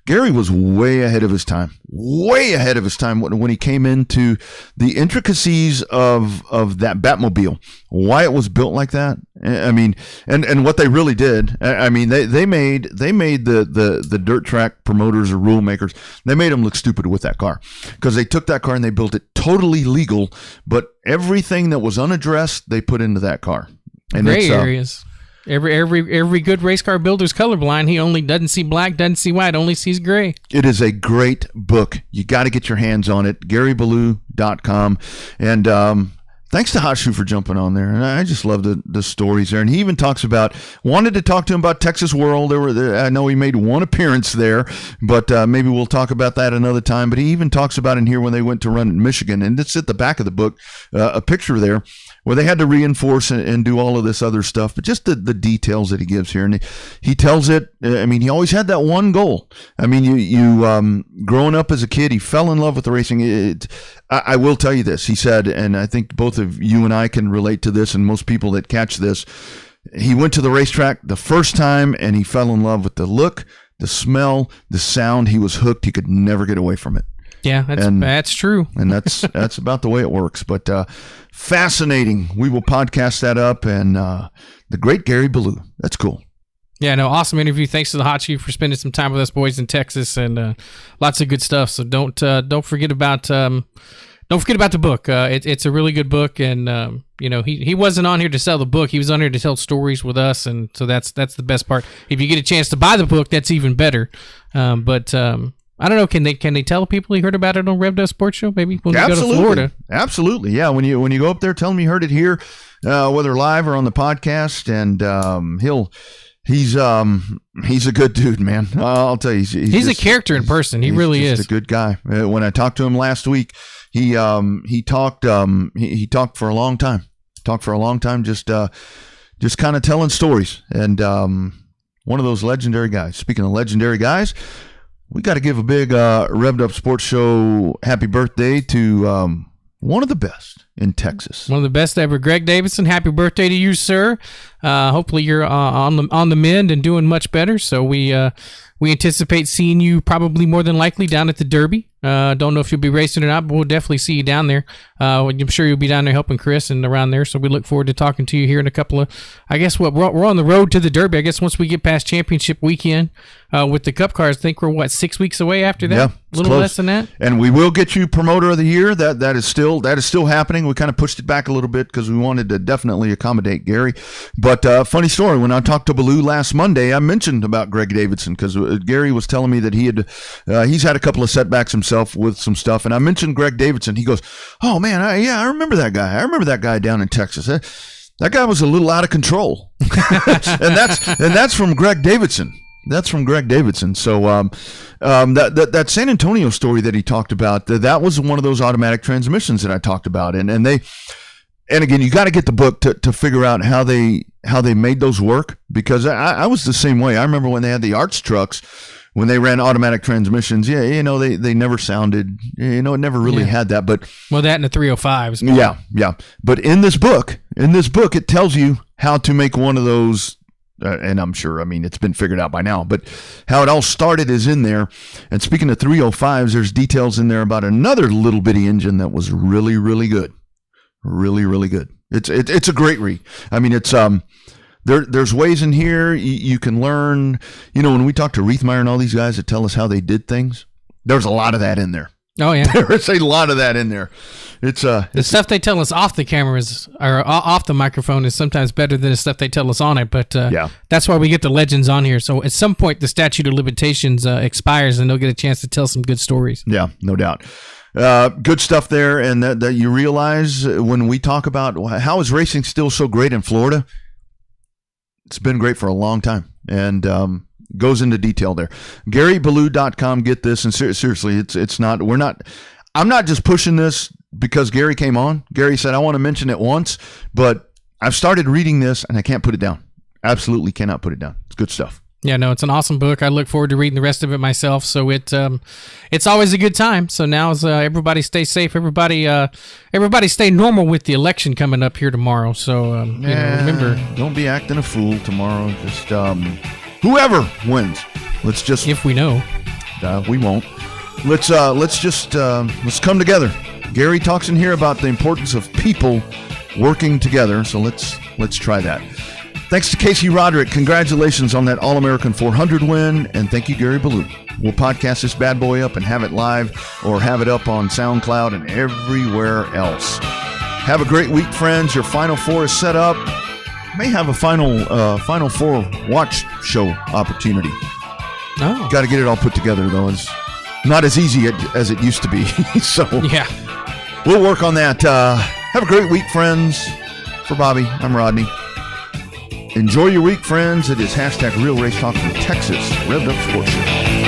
Gary was way ahead of his time when he came into the intricacies of that Batmobile, why it was built like that. I mean, and what they really did. I mean, they made the dirt track promoters or rule makers, they made them look stupid with that car, because they took that car and they built it totally legal, but everything that was unaddressed they put into that car. And gray areas. Every good race car builder's colorblind. He only doesn't see black, doesn't see white, only sees gray. It is a great book. You got to get your hands on it. GaryBallou.com. And thanks to Hot Shoe for jumping on there. And I just love the stories there. And he even talks about, wanted to talk to him about Texas World. I know he made one appearance there, but maybe we'll talk about that another time. But he even talks about in here when they went to run in Michigan. And it's at the back of the book, a picture there, where they had to reinforce and do all of this other stuff, but just the details that he gives here. And he tells it, I mean, he always had that one goal. I mean, you growing up as a kid, he fell in love with the racing. I will tell you this, he said, and I think both of you and I can relate to this, and most people that catch this, he went to the racetrack the first time and he fell in love with the look, the smell, the sound. He was hooked. He could never get away from it. Yeah, that's true. And that's about the way it works. But fascinating. We will podcast that up. And the great Gary Ballou. That's cool. Yeah, no, awesome interview. Thanks to the Hot Shoe for spending some time with us boys in Texas, and lots of good stuff. So don't forget about the book. It's a really good book, and he wasn't on here to sell the book. He was on here to tell stories with us, and so that's the best part. If you get a chance to buy the book, that's even better. But I don't know. Can they tell people you heard about it on Revved Up Sports Show? Maybe when you go to Florida. Absolutely, yeah. When you go up there, tell them you heard it here, whether live or on the podcast, and he's a good dude, man. I'll tell you, he's a character in person. He really is a good guy. When I talked to him last week, he talked for a long time. Just kind of telling stories, and one of those legendary guys. Speaking of legendary guys, we got to give a big Revved Up Sports Show happy birthday to one of the best in Texas. One of the best ever, Greg Davidson. Happy birthday to you, sir. Hopefully you're on the mend and doing much better. So we anticipate seeing you probably more than likely down at the Derby. Don't know if you'll be racing or not, but we'll definitely see you down there. I'm sure you'll be down there helping Chris and around there. So we look forward to talking to you here in a couple of, I guess we're on the road to the Derby. I guess once we get past championship weekend with the Cup cars, I think we're 6 weeks away after that. Yeah, a little less than that. And we will get you promoter of the year. That is still happening. We kind of pushed it back a little bit because we wanted to definitely accommodate Gary. But funny story, when I talked to Ballou last Monday, I mentioned about Greg Davidson because Gary was telling me that he's had a couple of setbacks himself with some stuff, and I mentioned Greg Davidson. He goes, "Oh man, I remember that guy. I remember that guy down in Texas. That guy was a little out of control." and that's from Greg Davidson. That's from Greg Davidson. So that San Antonio story that he talked about, that was one of those automatic transmissions that I talked about, and again, you got to get the book to figure out how they made those work, because I was the same way. I remember when they had the Arts trucks, when they ran automatic transmissions, they never sounded, it never really had that. But that and the 305s. Yeah. But in this book, it tells you how to make one of those. And I'm sure, it's been figured out by now, but how it all started is in there. And speaking of 305s, there's details in there about another little bitty engine that was really, really good. Really, really good. It's a great read. It's there's ways in here you can learn. When we talk to Riethmeyer and all these guys that tell us how they did things, there's a lot of that in there. Oh yeah, there is a lot of that in there. It's the stuff they tell us off the cameras or off the microphone is sometimes better than the stuff they tell us on it. But that's why we get the legends on here. So at some point, the statute of limitations expires, and they'll get a chance to tell some good stories. Yeah, no doubt. Good stuff there, and that you realize when we talk about how is racing still so great in Florida, it's been great for a long time, and goes into detail there. GaryBallou.com, get this, and seriously, it's not. I'm not just pushing this because Gary came on. Gary said I want to mention it once, but I've started reading this and I can't put it down. Absolutely cannot put it down. It's good stuff. Yeah, no, it's an awesome book. I look forward to reading the rest of it myself. So it's always a good time. So now everybody stay safe. Everybody stay normal with the election coming up here tomorrow. So remember, don't be acting a fool tomorrow. Just whoever wins, let's just if we know, we won't. Let's come together. Gary talks in here about the importance of people working together. So let's try that. Thanks to Casey Roderick. Congratulations on that All-American 400 win. And thank you, Gary Ballou. We'll podcast this bad boy up and have it live or have it up on SoundCloud and everywhere else. Have a great week, friends. Your Final Four is set up. May have a Final Four watch show opportunity. Oh. Got to get it all put together, though. It's not as easy as it used to be. So yeah, we'll work on that. Have a great week, friends. For Bobby, I'm Rodney. Enjoy your week, friends. It is #Real Race Talk from Texas. Revved Up Sports Show.